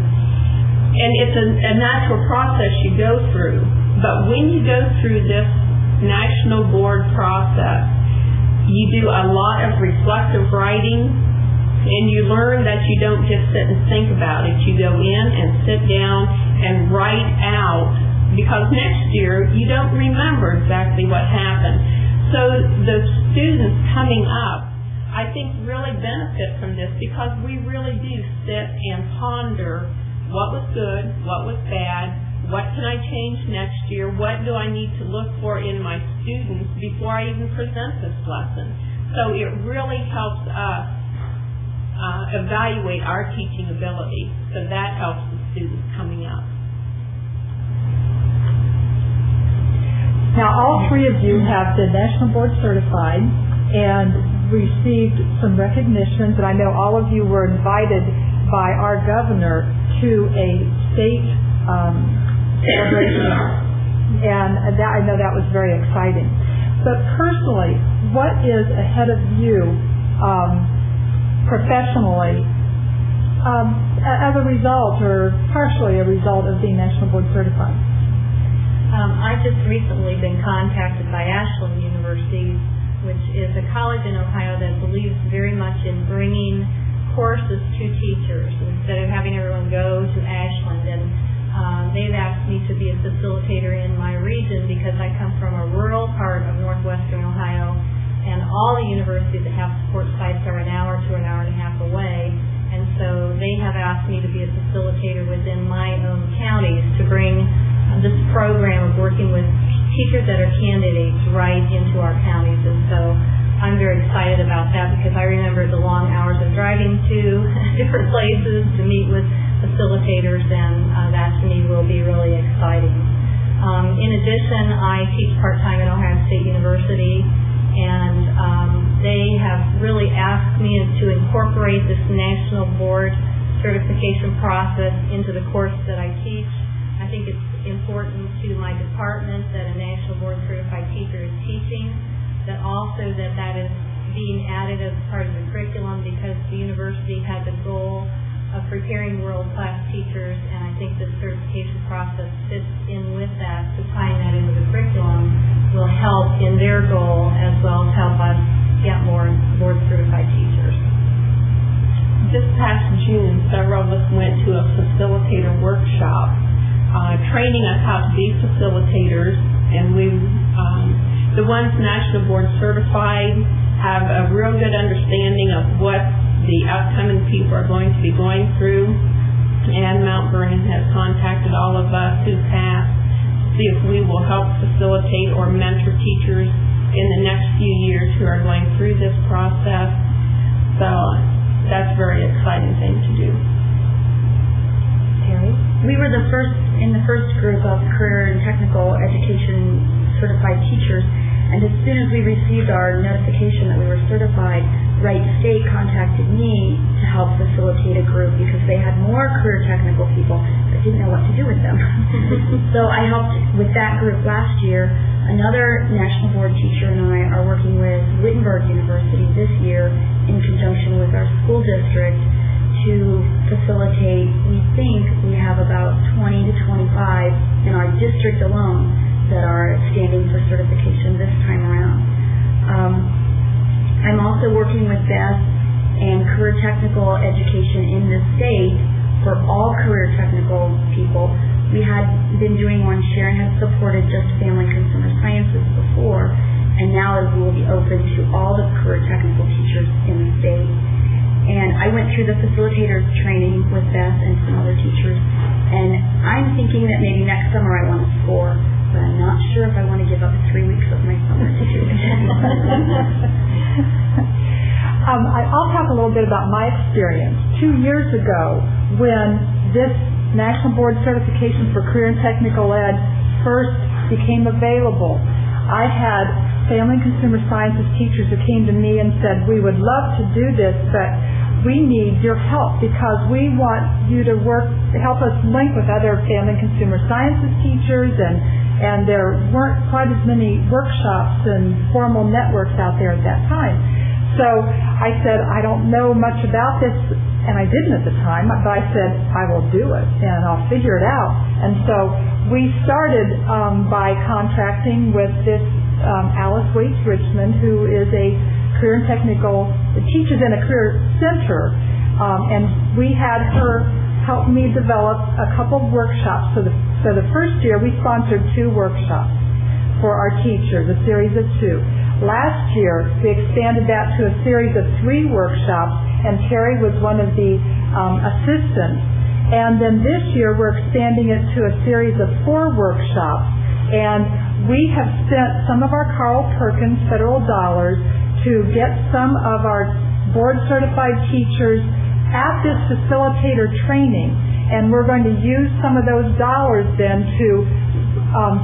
And it's a natural process you go through. But when you go through this national board process, you do a lot of reflective writing, and you learn that you don't just sit and think about it. You go in and sit down and write out, because next year you don't remember exactly what happened. So the students coming up, I think, really benefit from this, because we really do sit and ponder what was good, what was bad, what can I change next year, what do I need to look for in my students before I even present this lesson. So it really helps us evaluate our teaching ability, so that helps the students coming up. Now, all three of you have been National Board Certified and received some recognitions, and I know all of you were invited by our governor to a state celebration, and that, I know that was very exciting. But personally, what is ahead of you professionally as a result, or partially a result, of being National Board Certified? I've just recently been contacted by Ashland University, which is a college in Ohio that believes very much in bringing courses to teachers instead of having everyone go to Ashland. And they've asked me to be a facilitator in my region, because I come from a rural part of northwestern Ohio, and all the universities that have support sites are an hour to an hour and a half away. And so they have asked me to be a facilitator within my own counties to bring this program of working with teachers that are candidates right into our counties. And so I'm very excited about that, because I remember the long hours of driving to different places to meet with facilitators, and that to me will be really exciting. In addition, I teach part-time at Ohio State University, and they have really asked me to incorporate this national board certification process into the course that I teach. I think it's important to my department that a national board certified teacher is teaching, that also that is being added as part of the curriculum, because the university has a goal of preparing world-class teachers, and I think this certification process fits in with that. So tying that into the curriculum will help in their goal, as well as help us get more board-certified teachers. This past June, several of us went to a facilitator workshop, training us how to be facilitators, and we, the ones National Board Certified, have a real good understanding of what the upcoming people are going to be going through, and Mount Vernon has contacted all of us who passed to see if we will help facilitate or mentor teachers in the next few years who are going through this process. So that's a very exciting thing to do. Terry? We were in the first group of career and technical education certified teachers, and as soon as we received our notification that we were certified, Wright State contacted me to help facilitate a group, because they had more career technical people but didn't know what to do with them. So I helped with that group last year. Another national board teacher and I are working with Wittenberg University this year in conjunction with our school district to facilitate. We think we have about 20 to 25 in our district alone that are standing for certification this time around. I'm also working with Beth and career technical education in the state for all career technical people. We had been doing one, Sharon had supported just family and consumer sciences before, and now it will be open to all the career technical teachers in the state. And I went through the facilitators training with Beth and some other teachers, and I'm thinking that maybe next summer I want to score, but I'm not sure if I want to give up 3 weeks of my summer to do it. I'll talk a little bit about my experience. 2 years ago, when this National Board Certification for Career and Technical Ed first became available, I had family and consumer sciences teachers who came to me and said, we would love to do this, but we need your help because we want you to help us link with other family and consumer sciences teachers, and there weren't quite as many workshops and formal networks out there at that time. So I said, I don't know much about this, and I didn't at the time, but I said, I will do it, and I'll figure it out. And so we started by contracting with this Alice Waits Richmond, who is a career and technical, teaches in a career center, and we had her help me develop a couple of workshops. So the first year we sponsored 2 workshops for our teachers, a series of 2. Last year we expanded that to a series of 3 workshops, and Terry was one of the assistants. And then this year we're expanding it to a series of 4 workshops, and we have spent some of our Carl Perkins federal dollars to get some of our board certified teachers at this facilitator training, and we're going to use some of those dollars then to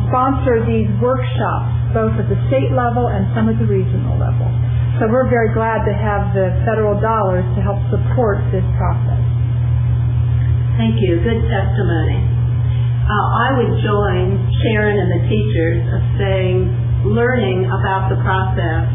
sponsor these workshops, both at the state level and some at the regional level. So we're very glad to have the federal dollars to help support this process. Thank you. Good testimony. I would join Sharon and the teachers of saying, learning about the process,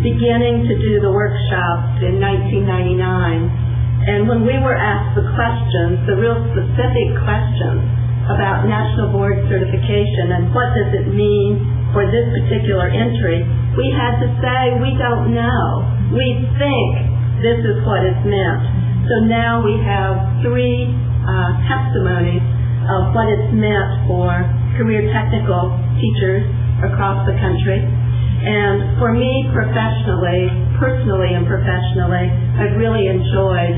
beginning to do the workshops in 1999, and when we were asked the questions, the real specific questions about National Board Certification and what does it mean for this particular entry, we had to say, we don't know. We think this is what is meant. So now we have 3 testimonies of what it's meant for career technical teachers across the country. And for me personally and professionally, I've really enjoyed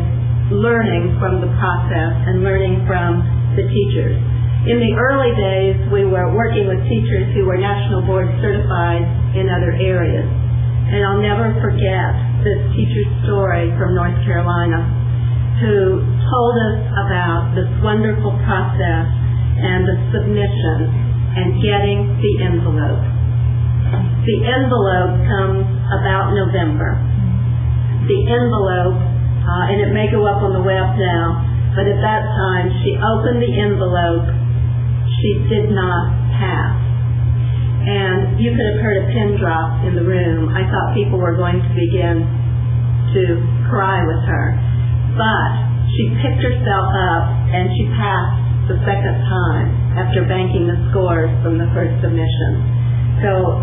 learning from the process and learning from the teachers. In the early days, we were working with teachers who were National Board certified in other areas. And I'll never forget this teacher's story from North Carolina who told us about this wonderful process and the submission and getting the envelope. The envelope comes about November. The envelope, and it may go up on the web now, but at that time she opened the envelope, she did not pass. And you could have heard a pin drop in the room. I thought people were going to begin to cry with her. But she picked herself up and she passed the second time after banking the scores from the first submission. So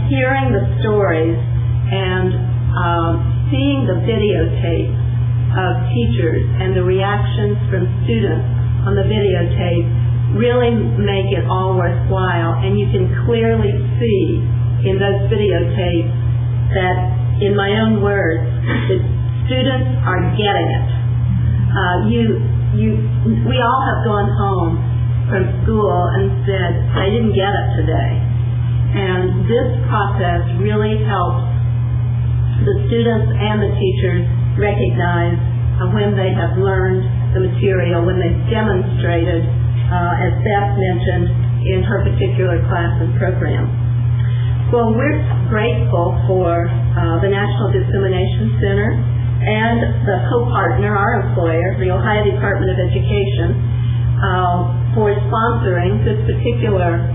hearing the stories and seeing the videotape of teachers and the reactions from students on the videotape really make it all worthwhile. And you can clearly see in those videotapes that, in my own words, the students are getting it. We all have gone home from school and said, I didn't get it today. And this process really helps the students and the teachers recognize when they have learned the material, when they've demonstrated, as Beth mentioned, in her particular class and program. Well, we're grateful for the National Dissemination Center and the co-partner, our employer, the Ohio Department of Education, for sponsoring this particular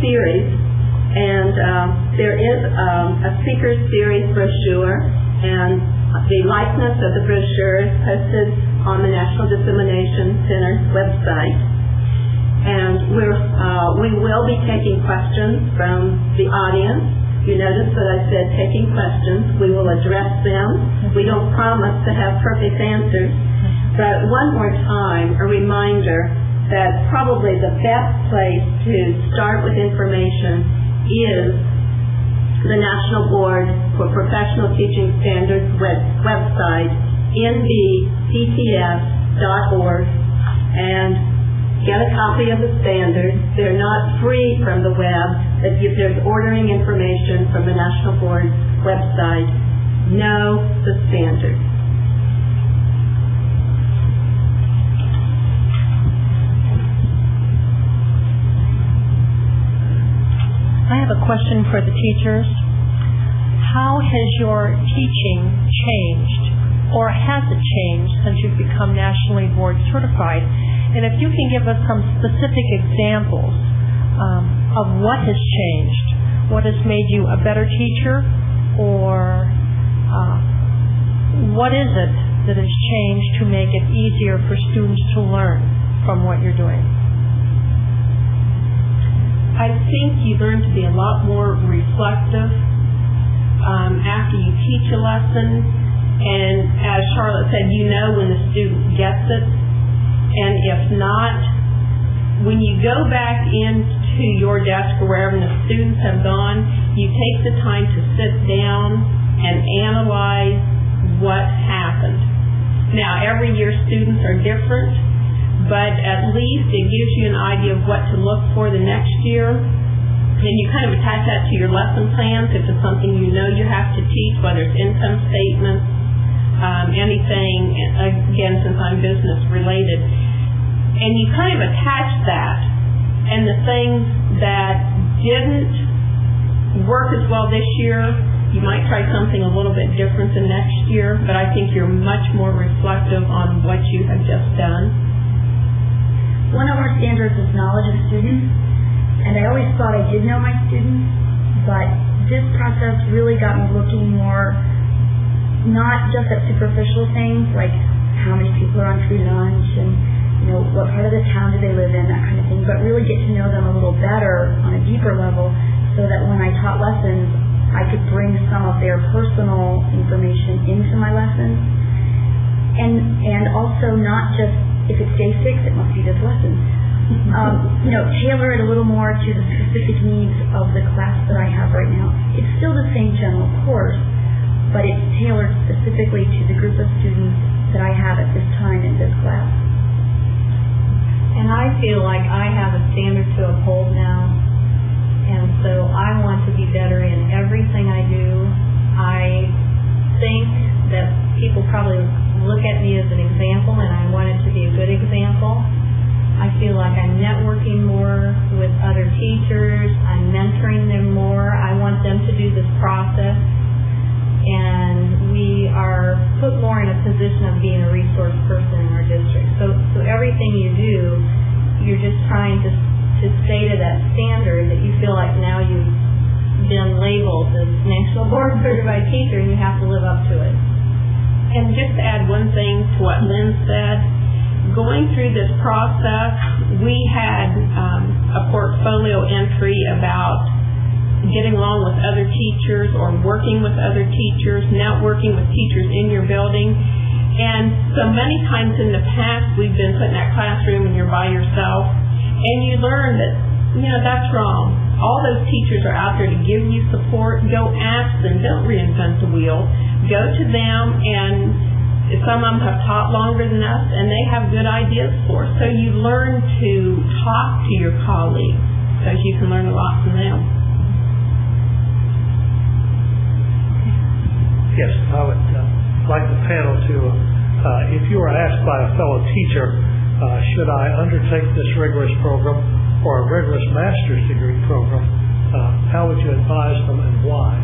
series. And there is a speaker series brochure, and the likeness of the brochure is posted on the National Dissemination Center's website. And we will be taking questions from the audience. You notice that I said taking questions. We will address them. We don't promise to have perfect answers. But one more time, a reminder that probably the best place to start with information is the National Board for Professional Teaching Standards website, nbpts.org, and get a copy of the standards. They're not free from the web, but if there's ordering information from the National Board website, know the standards. I have a question for the teachers. How has your teaching changed, or has it changed since you've become nationally board certified? And if you can give us some specific examples of what has changed, what has made you a better teacher, or what is it that has changed to make it easier for students to learn from what you're doing? I think you learn to be a lot more reflective after you teach a lesson, and as Charlotte said, you know when the student gets it, and if not, when you go back into your desk or wherever the students have gone, you take the time to sit down and analyze what happened. Now, every year students are different, but at least it gives you an idea of what to look for the next year. And you kind of attach that to your lesson plans if it's something you know you have to teach, whether it's income statements, anything, again, since I'm business related. And you kind of attach that, and the things that didn't work as well this year, you might try something a little bit different the next year, but I think you're much more reflective on what you have just done. One of our standards is knowledge of students, and I always thought I did know my students, but this process really got me looking more, not just at superficial things like how many people are on free lunch and what part of the town do they live in, that kind of thing, but really get to know them a little better on a deeper level so that when I taught lessons, I could bring some of their personal information into my lessons. And also not just, if it's day 6, it must be this lesson. Tailor it a little more to the specific needs of the class that I have right now. It's still the same general course, but it's tailored specifically to the group of students that I have at this time in this class. And I feel like I have a standard to uphold now, and so I want to be better in everything I do. I think that people probably look at me as an example, and I want it to be a good example. I feel like I'm networking more with other teachers. I'm mentoring them more. I want them to do this process, and we are put more in a position of being a resource person in our district. So everything you do, you're just trying to stay to that standard that you feel like now you've been labeled as National Board Certified Teacher, and you have to live up to it. And just to add one thing to what Lynn said, going through this process, we had a portfolio entry about getting along with other teachers or working with other teachers, networking with teachers in your building. And so many times in the past, we've been put in that classroom and you're by yourself, and you learn that, that's wrong. All those teachers are out there to give you support. Go ask them. Don't reinvent the wheel. Go to them, and some of them have taught longer than us, and they have good ideas for us. So you learn to talk to your colleagues because you can learn a lot from them. Yes, I would like the panel to, if you were asked by a fellow teacher, should I undertake this rigorous program or a rigorous master's degree program, how would you advise them and why?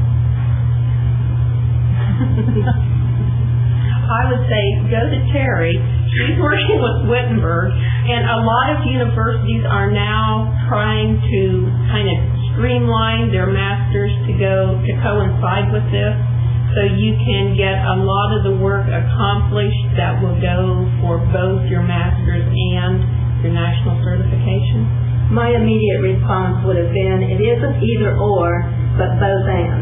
I would say go to Terry. She's working with Wittenberg, and a lot of universities are now trying to kind of streamline their masters to coincide with this, so you can get a lot of the work accomplished that will go for both your master's and your national certification. My immediate response would have been, it isn't either or, but both and.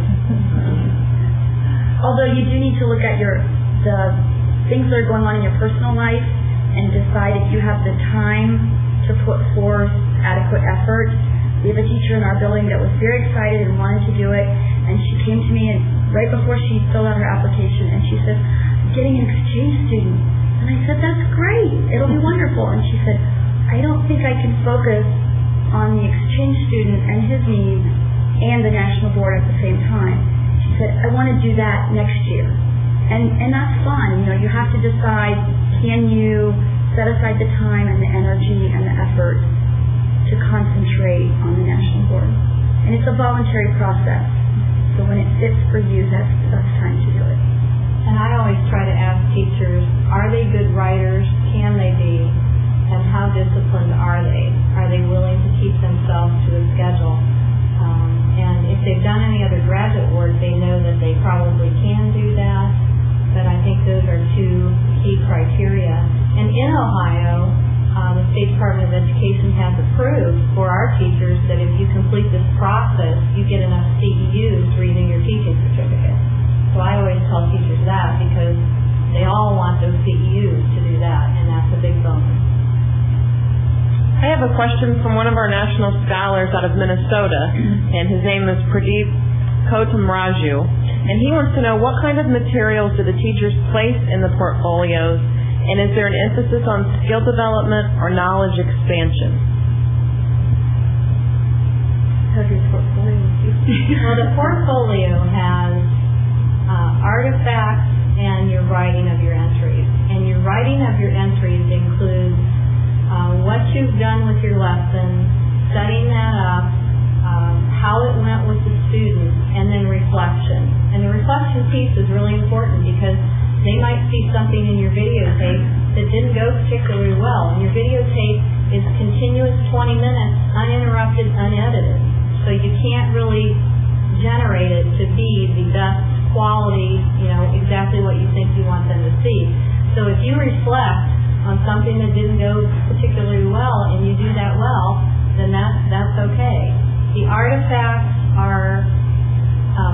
Although you do need to look at the things that are going on in your personal life and decide if you have the time to put forth adequate effort. We have a teacher in our building that was very excited and wanted to do it, and she came to me and right before she filled out her application, and she said, I'm getting an exchange student. And I said, that's great. It'll be wonderful. And she said, I don't think I can focus on the exchange student and his needs and the national board at the same time. I want to do that next year. And that's fun. You have to decide, can you set aside the time and the energy and the effort to concentrate on the national board. And it's a voluntary process. So when it fits for you, that's time to do it. And I always try to ask teachers, are they good writers? Can they be? And how disciplined are they? Are they willing to teach themselves to a schedule? And if they've done any other graduate work, they know that they probably can do that. But I think those are two key criteria. And in Ohio, the State Department of Education has approved for our teachers that if you complete this process, you get enough CEUs to renew your teaching certificate. So I always tell teachers that because they all want those CEUs to do that, and that's a big bonus. I have a question from one of our national scholars out of Minnesota, and his name is Pradeep Kotamraju, and he wants to know what kind of materials do the teachers place in the portfolios, and is there an emphasis on skill development or knowledge expansion? How's your portfolio? Well, the portfolio has artifacts and your writing of your entries. And your writing of your entries includes what you've done with your lesson, setting that up, how it went with the students, and then reflection. And the reflection piece is really important because they might see something in your videotape that didn't go particularly well. And your videotape is continuous 20 minutes, uninterrupted, unedited. So you can't really generate it to be the best quality, exactly what you think you want them to see. So if you reflect on something that didn't go particularly well and you do that well, then that's okay. The artifacts are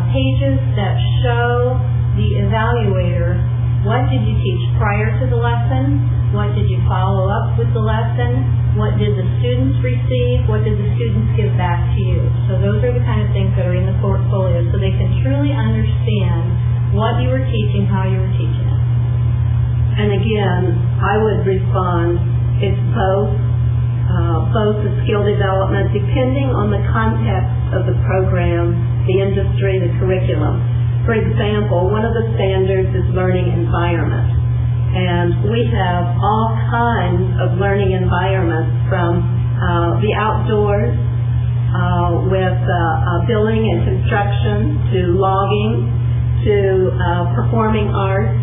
pages that show the evaluator what did you teach prior to the lesson, what did you follow up with the lesson, what did the students receive, what did the students give back to you. So those are the kind of things that are in the portfolio so they can truly understand what you were teaching, how you were teaching it. And again, I would respond, it's both the skill development, depending on the context of the program, the industry, the curriculum. For example, one of the standards is learning environment. And we have all kinds of learning environments from the outdoors with building and construction to logging to performing arts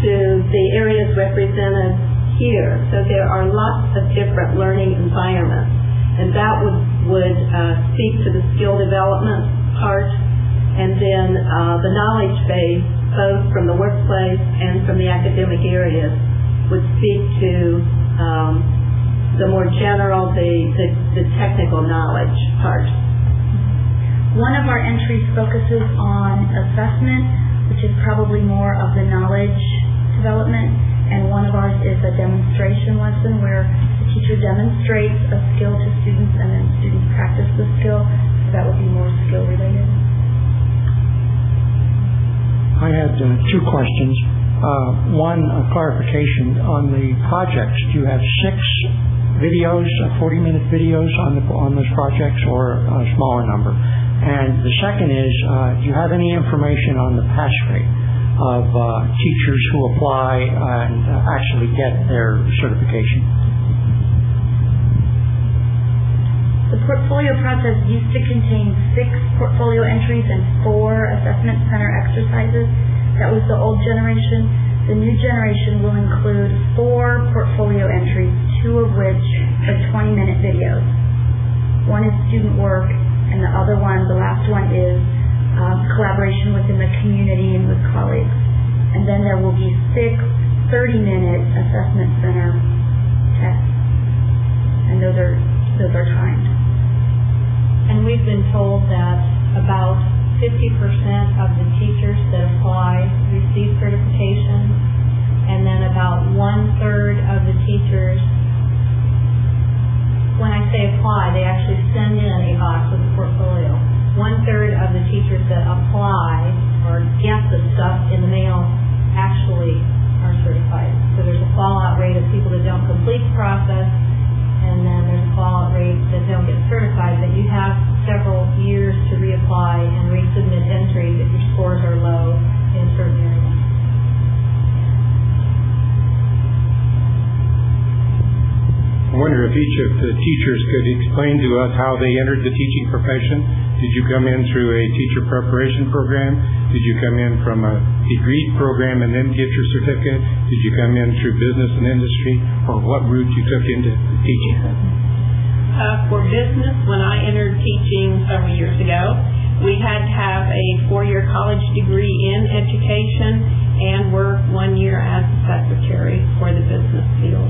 to the areas represented here. So there are lots of different learning environments. And that would speak to the skill development part, and then the knowledge base, both from the workplace and from the academic areas, would speak to the more general, the technical knowledge part. One of our entries focuses on assessment, which is probably more of the knowledge development, and one of ours is a demonstration lesson where the teacher demonstrates a skill to students and then students practice the skill. So that would be more skill related. I had two questions. One, a clarification on the projects. Do you have 6 videos, 40-minute videos on those projects, or a smaller number? And the second is, do you have any information on the pass rate of teachers who apply and actually get their certification? The portfolio process used to contain 6 portfolio entries and 4 assessment center exercises. That was the old generation. The new generation will include 4 portfolio entries, 2 of which are 20-minute videos. One is student work, and the other one, the last one, is collaboration within the community and with colleagues. And then there will be 6 30-minute assessment center tests. And those are timed. And we've been told that about 50% of the teachers that apply receive certification, and then about 1/3 of the teachers, when I say apply, they actually send in a box with a portfolio. 1/3 of the teachers that apply or get the stuff in the mail actually are certified. So there's a fallout rate of people that don't complete the process, and then there's a fallout rate that don't get certified. But you have several years to reapply and resubmit entries if your scores are low in certain areas. I wonder if each of the teachers could explain to us how they entered the teaching profession. Did you come in through a teacher preparation program? Did you come in from a degree program and then get your certificate? Did you come in through business and industry? Or what route you took into teaching? For business, when I entered teaching several years ago, we had to have a 4-year college degree in education and work 1 year as a secretary for the business field.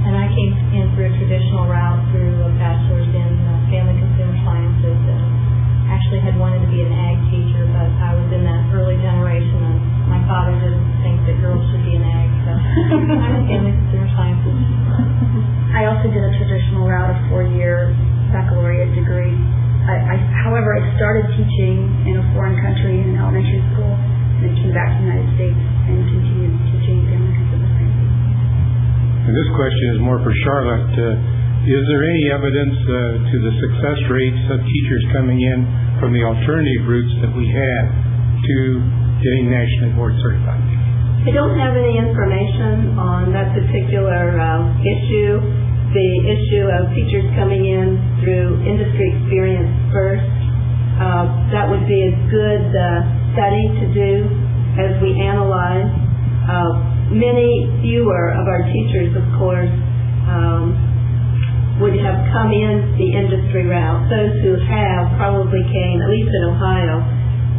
And I came in through a traditional route through a bachelor's in family consumer sciences. Actually had wanted to be an ag teacher, but I was in that early generation and my father didn't think that girls should be an ag, so I'm in family consumer sciences. I also did a traditional route of 4-year baccalaureate degree. However, I started teaching in a foreign country in elementary school and then came back to the United States and continued teaching family consumer sciences. And this question is more for Charlotte. Is there any evidence to the success rates of teachers coming in from the alternative routes that we have to getting nationally board certified? I don't have any information on that particular issue. The issue of teachers coming in through industry experience first, that would be a good study to do as we analyze. Many fewer of our teachers, of course, would have come in the industry route. Those who have probably came, at least in Ohio,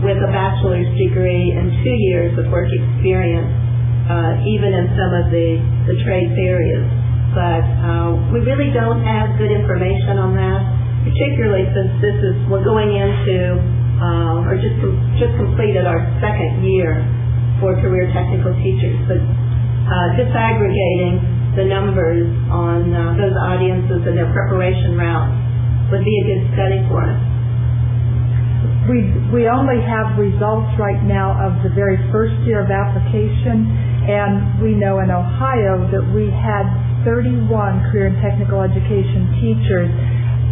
with a bachelor's degree and 2 years of work experience, even in some of the trades areas. But we really don't have good information on that, particularly since we're going into, or just completed our 2nd year for career technical teachers. But disaggregating the numbers on those audiences and their preparation routes would be a good study for us. We only have results right now of the very first year of application, and we know in Ohio that we had 31 career and technical education teachers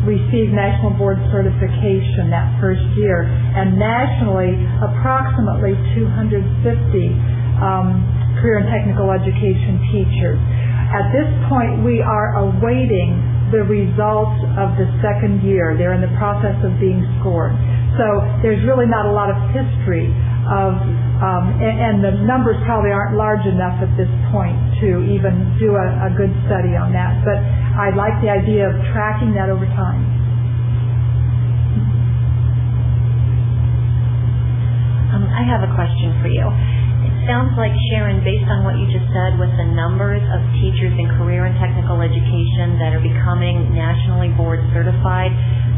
receive national board certification that first year, and nationally approximately 250 career and technical education teachers. At this point, we are awaiting the results of the 2nd year. They're in the process of being scored. So there's really not a lot of history of, and the numbers probably aren't large enough at this point to even do a good study on that. But I like the idea of tracking that over time. I have a question for you. It sounds like, Sharon, based on what you just said, with the numbers of teachers in career and technical education that are becoming nationally board certified,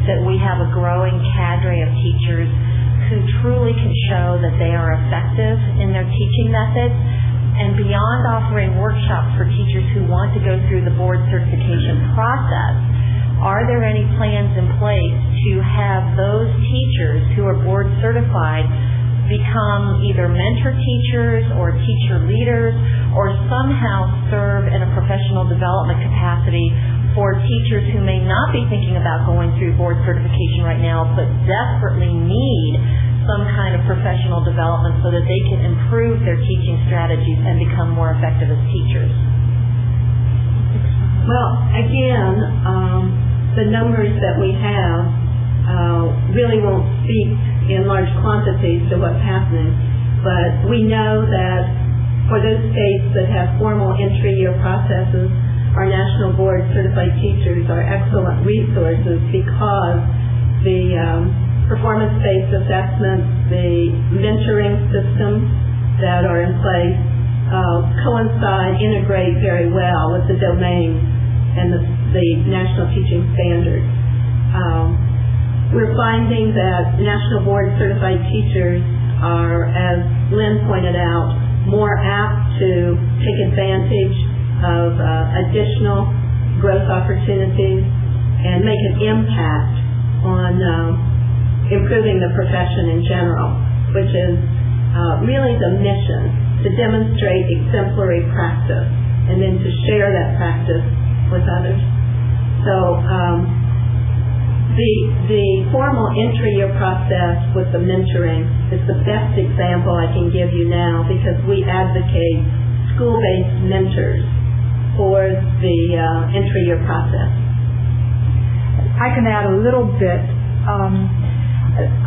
that we have a growing cadre of teachers who truly can show that they are effective in their teaching methods. And beyond offering workshops for teachers who want to go through the board certification process, are there any plans in place to have those teachers who are board certified become either mentor teachers or teacher leaders, or somehow serve in a professional development capacity for teachers who may not be thinking about going through board certification right now, but desperately need some kind of professional development so that they can improve their teaching strategies and become more effective as teachers? Well, again, the numbers that we have really won't speak in large quantities to what's happening, but we know that for those states that have formal entry year processes, our national board certified teachers are excellent resources because the performance-based assessments, the mentoring systems that are in place integrate very well with the domain and the national teaching standards. We're finding that national board certified teachers are, as Lynn pointed out, more apt to take advantage of additional growth opportunities and make an impact on improving the profession in general, which is really the mission, to demonstrate exemplary practice and then to share that practice with others. So The formal entry-year process with the mentoring is the best example I can give you now, because we advocate school-based mentors for the entry-year process. I can add a little bit.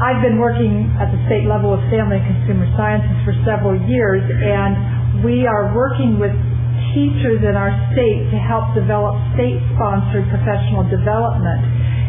I've been working at the state level with Family and Consumer Sciences for several years, and we are working with teachers in our state to help develop state-sponsored professional development.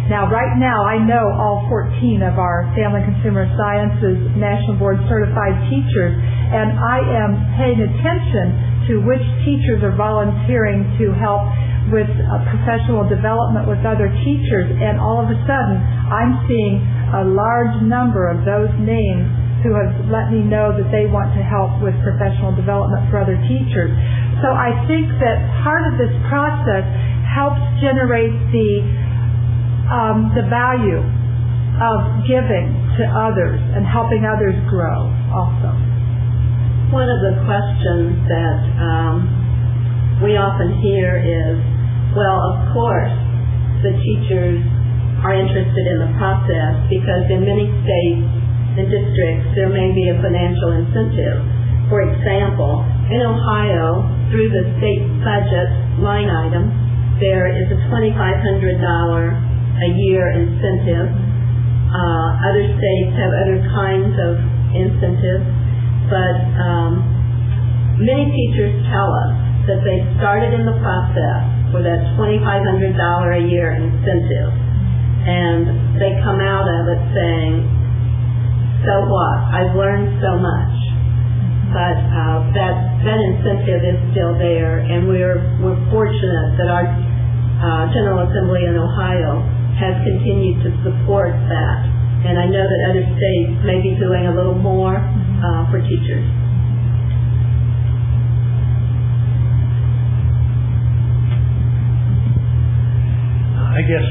Now, right now, I know all 14 of our Family and Consumer Sciences National Board certified teachers, and I am paying attention to which teachers are volunteering to help with professional development with other teachers, and all of a sudden, I'm seeing a large number of those names who have let me know that they want to help with professional development for other teachers. So I think that part of this process helps generate the value of giving to others and helping others grow also. One of the questions that we often hear is, well, of course, the teachers are interested in the process because in many states and districts there may be a financial incentive. For example, in Ohio, through the state budget line item, there is a $2,500 a year incentive. Other states have other kinds of incentives, but many teachers tell us that they started in the process for that $2,500 a year incentive, and they come out of it saying, so what? I've learned so much. But that incentive is still there, and we're fortunate that our General Assembly in Ohio has continued to support that. And I know that other states may be doing a little more for teachers. I guess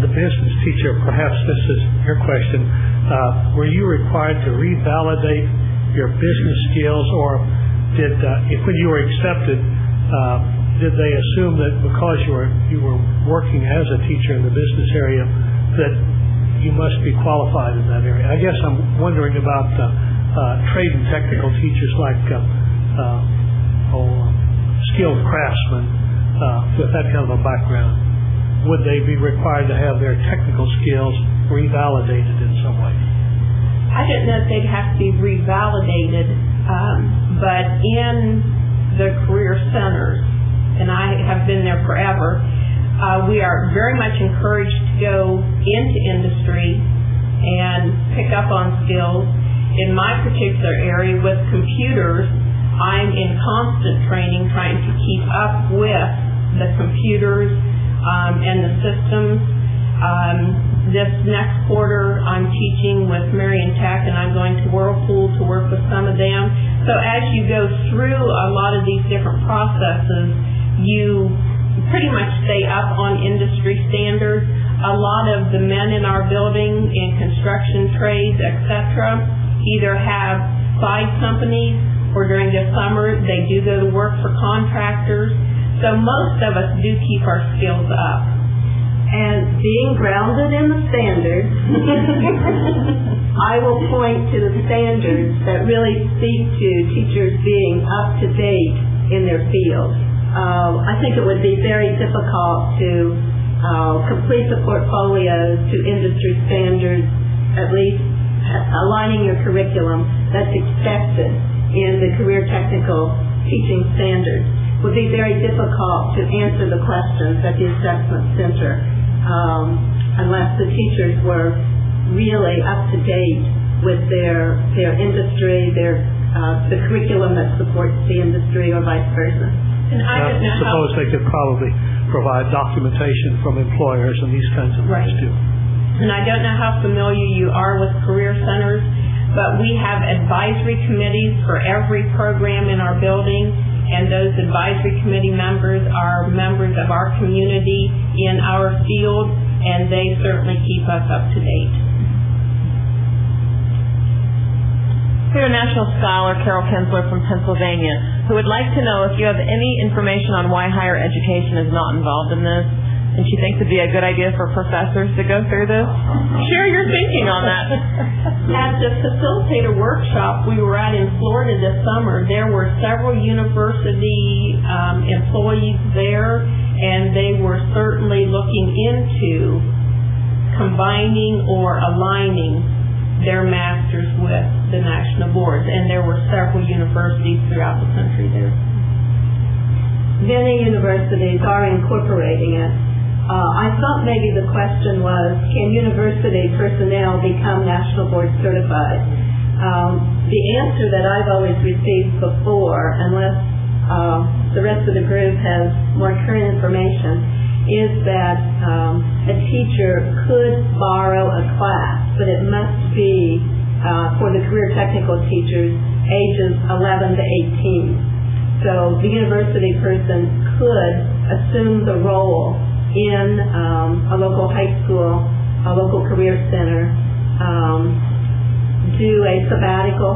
the business teacher, perhaps this is your question, were you required to revalidate your business skills, or when you were accepted, did they assume that because you were working as a teacher in the business area that you must be qualified in that area? I guess I'm wondering about trade and technical teachers like skilled craftsmen with that kind of a background. Would they be required to have their technical skills revalidated in some way? I didn't know if they'd have to be revalidated, but in the career centers, and I have been there forever, we are very much encouraged to go into industry and pick up on skills. In my particular area with computers, I'm in constant training trying to keep up with the computers and the systems. This next quarter, I'm teaching with Marion Tech, and I'm going to Whirlpool to work with some of them. So as you go through a lot of these different processes, you pretty much stay up on industry standards. A lot of the men in our building in construction trades, etc., either have side companies, or during the summer they do go to work for contractors. So most of us do keep our skills up. And being grounded in the standards, I will point to the standards that really speak to teachers being up to date in their field. I think it would be very difficult to complete the portfolios to industry standards, at least aligning your curriculum that's expected in the career technical teaching standards. It would be very difficult to answer the questions at the assessment center unless the teachers were really up to date with their industry, the curriculum that supports the industry, or vice versa. And I suppose they could probably provide documentation from employers and these kinds of things too. And I don't know how familiar you are with career centers, but we have advisory committees for every program in our building, and those advisory committee members are members of our community in our field, and they certainly keep us up to date. We have a national scholar, Carol Kinsler from Pennsylvania, who would like to know if you have any information on why higher education is not involved in this, and she thinks it'd be a good idea for professors to go through this. Share your thinking on that. At the facilitator workshop we were at in Florida this summer, there were several university employees there, and they were certainly looking into combining or aligning their masters with the national boards, and there were several universities throughout the country there. Many universities are incorporating it. I thought maybe the question was, can university personnel become national board certified? The answer that I've always received before, unless the rest of the group has more current information, is that a teacher could borrow a class, but it must be for the career technical teachers ages 11 to 18. So the university person could assume the role in a local high school, a local career center, do a sabbatical,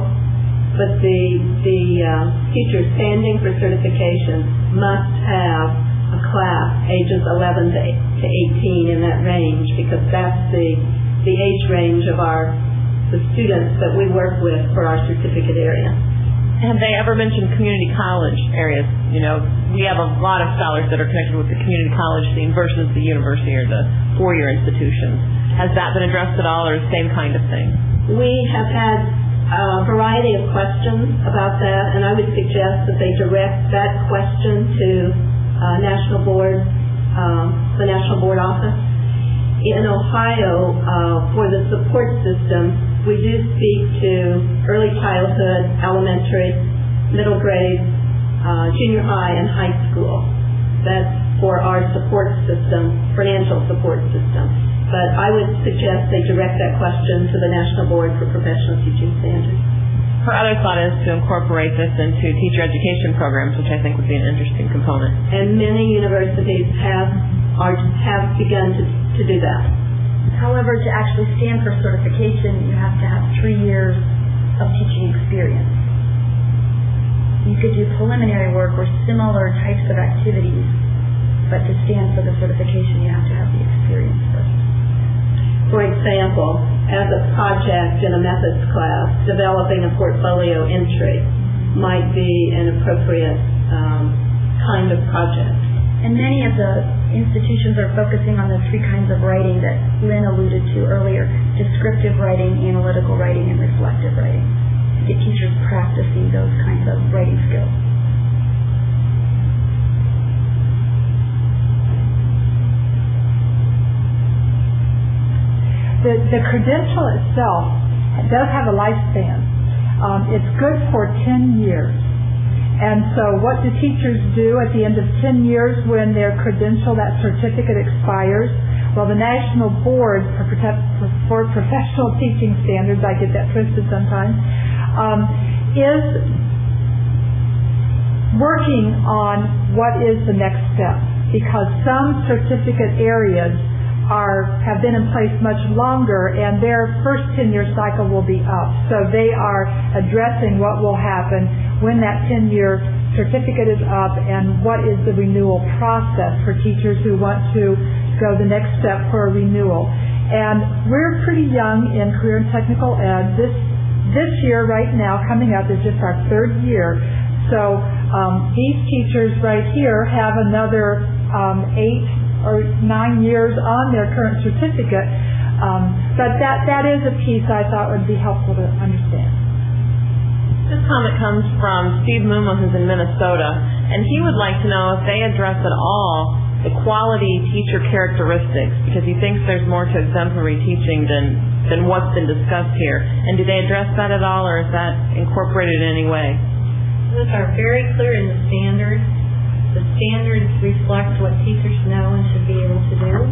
but the teacher standing for certification must have a class ages 11 to 18 in that range, because that's the age range of the students that we work with for our certificate area. Have they ever mentioned community college areas? You know, we have a lot of scholars that are connected with the community college scene versus the university or the four-year institutions. Has that been addressed at all, or the same kind of thing? We have had a variety of questions about that, and I would suggest that they direct that question to National Board, the National Board office. In Ohio, for the support system, we do speak to early childhood, elementary, middle grade, junior high, and high school. That's for our support system, financial support system. But I would suggest they direct that question to the National Board for Professional Teaching Standards. Her other thought is to incorporate this into teacher education programs, which I think would be an interesting component. And many universities have begun to do that. However, to actually stand for certification, you have to have 3 years of teaching experience. You could do preliminary work or similar types of activities, but to stand for the certification, you have to have the experience first. For example, as a project in a methods class, developing a portfolio entry might be an appropriate kind of project. And many of the institutions are focusing on the 3 kinds of writing that Lynn alluded to earlier: descriptive writing, analytical writing, and reflective writing, to get teachers practicing those kinds of writing skills. The credential itself does have a lifespan. It's good for 10 years. And so what do teachers do at the end of 10 years when their credential, that certificate, expires? Well, the National Board for Professional Teaching Standards, I get that twisted sometimes, is working on what is the next step, because some certificate areas have been in place much longer, and their first 10-year cycle will be up. So they are addressing what will happen when that 10-year certificate is up, and what is the renewal process for teachers who want to go the next step for a renewal. And we're pretty young in career and technical ed. This year right now coming up is just our 3rd year. So these teachers right here have another 8 or 9 years on their current certificate. But that is a piece I thought would be helpful to understand. This comment comes from Steve Muma, who's in Minnesota, and he would like to know if they address at all the quality teacher characteristics, because he thinks there's more to exemplary teaching than what's been discussed here. And do they address that at all, or is that incorporated in any way? Those are very clear in the standards. The standards reflect what teachers know and should be able to do.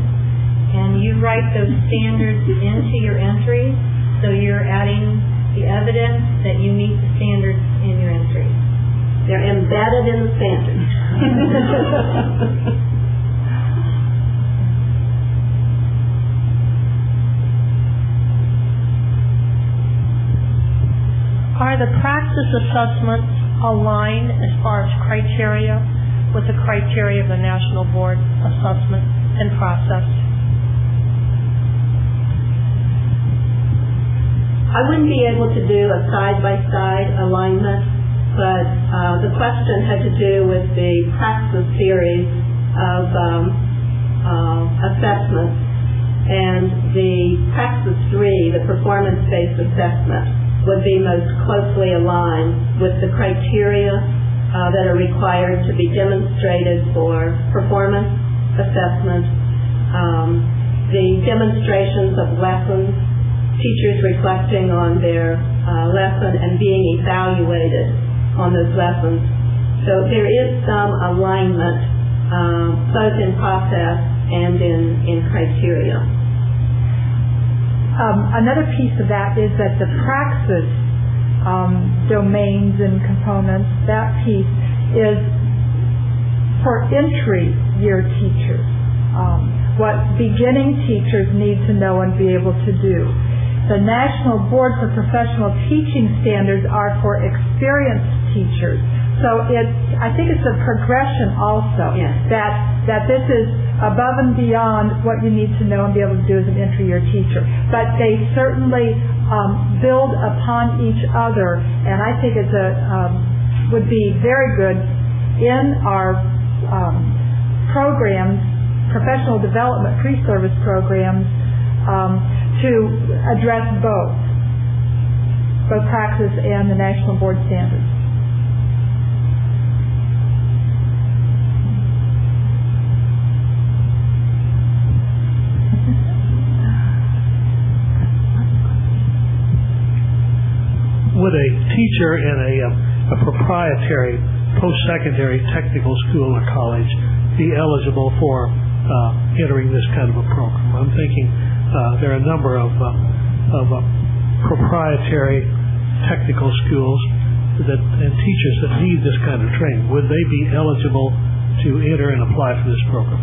And you write those standards into your entries, so you're adding the evidence that you meet the standards in your entries. They're embedded in the standards. Are the practice assessments aligned as far as criteria with the criteria of the National Board assessment? and process? I wouldn't be able to do a side-by-side alignment, but the question had to do with the praxis series of assessments, and the praxis 3, the performance-based assessment, would be most closely aligned with the criteria that are required to be demonstrated for performance assessment, the demonstrations of lessons, teachers reflecting on their lesson and being evaluated on those lessons. So there is some alignment both in process and in criteria. Another piece of that is that the praxis domains and components, that piece is for entry year teachers, what beginning teachers need to know and be able to do. The National Board for Professional Teaching Standards are for experienced teachers. So I think it's a progression also, yes, that this is above and beyond what you need to know and be able to do as an entry year teacher. But they certainly build upon each other, and I think it's would be very good in our programs, professional development pre-service programs, to address both praxis and the National Board standards. Would a teacher in a proprietary post-secondary technical school or college be eligible for entering this kind of a program? I'm thinking there are a number of proprietary technical schools and teachers that need this kind of training. Would they be eligible to enter and apply for this program?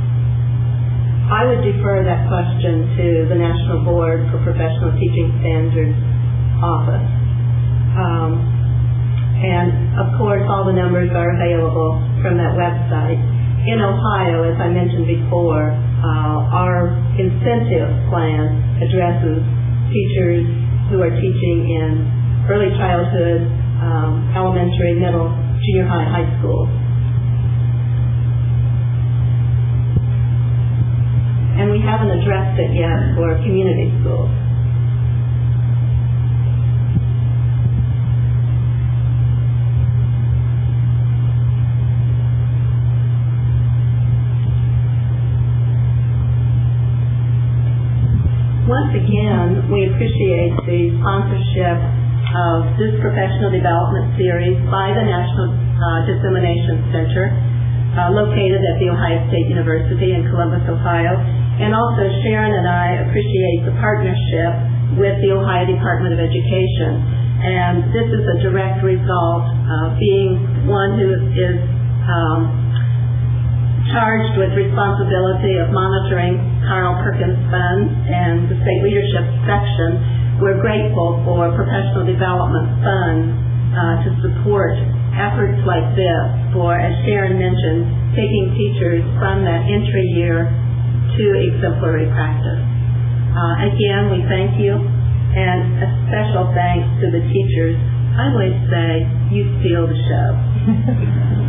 I would defer that question to the National Board for Professional Teaching Standards office. And of course, all the numbers are available from that website. In Ohio, as I mentioned before, our incentive plan addresses teachers who are teaching in early childhood, elementary, middle, junior high, high school. And we haven't addressed it yet for community schools. Once again, we appreciate the sponsorship of this professional development series by the National Dissemination Center, located at The Ohio State University in Columbus, Ohio. And also Sharon and I appreciate the partnership with the Ohio Department of Education. And this is a direct result of being one who is charged with responsibility of monitoring Carl Perkins Funds and the State Leadership Section. We're grateful for professional development funds to support efforts like this for, as Sharon mentioned, taking teachers from that entry year to exemplary practice. Again, we thank you, and a special thanks to the teachers. I always say, you steal the show.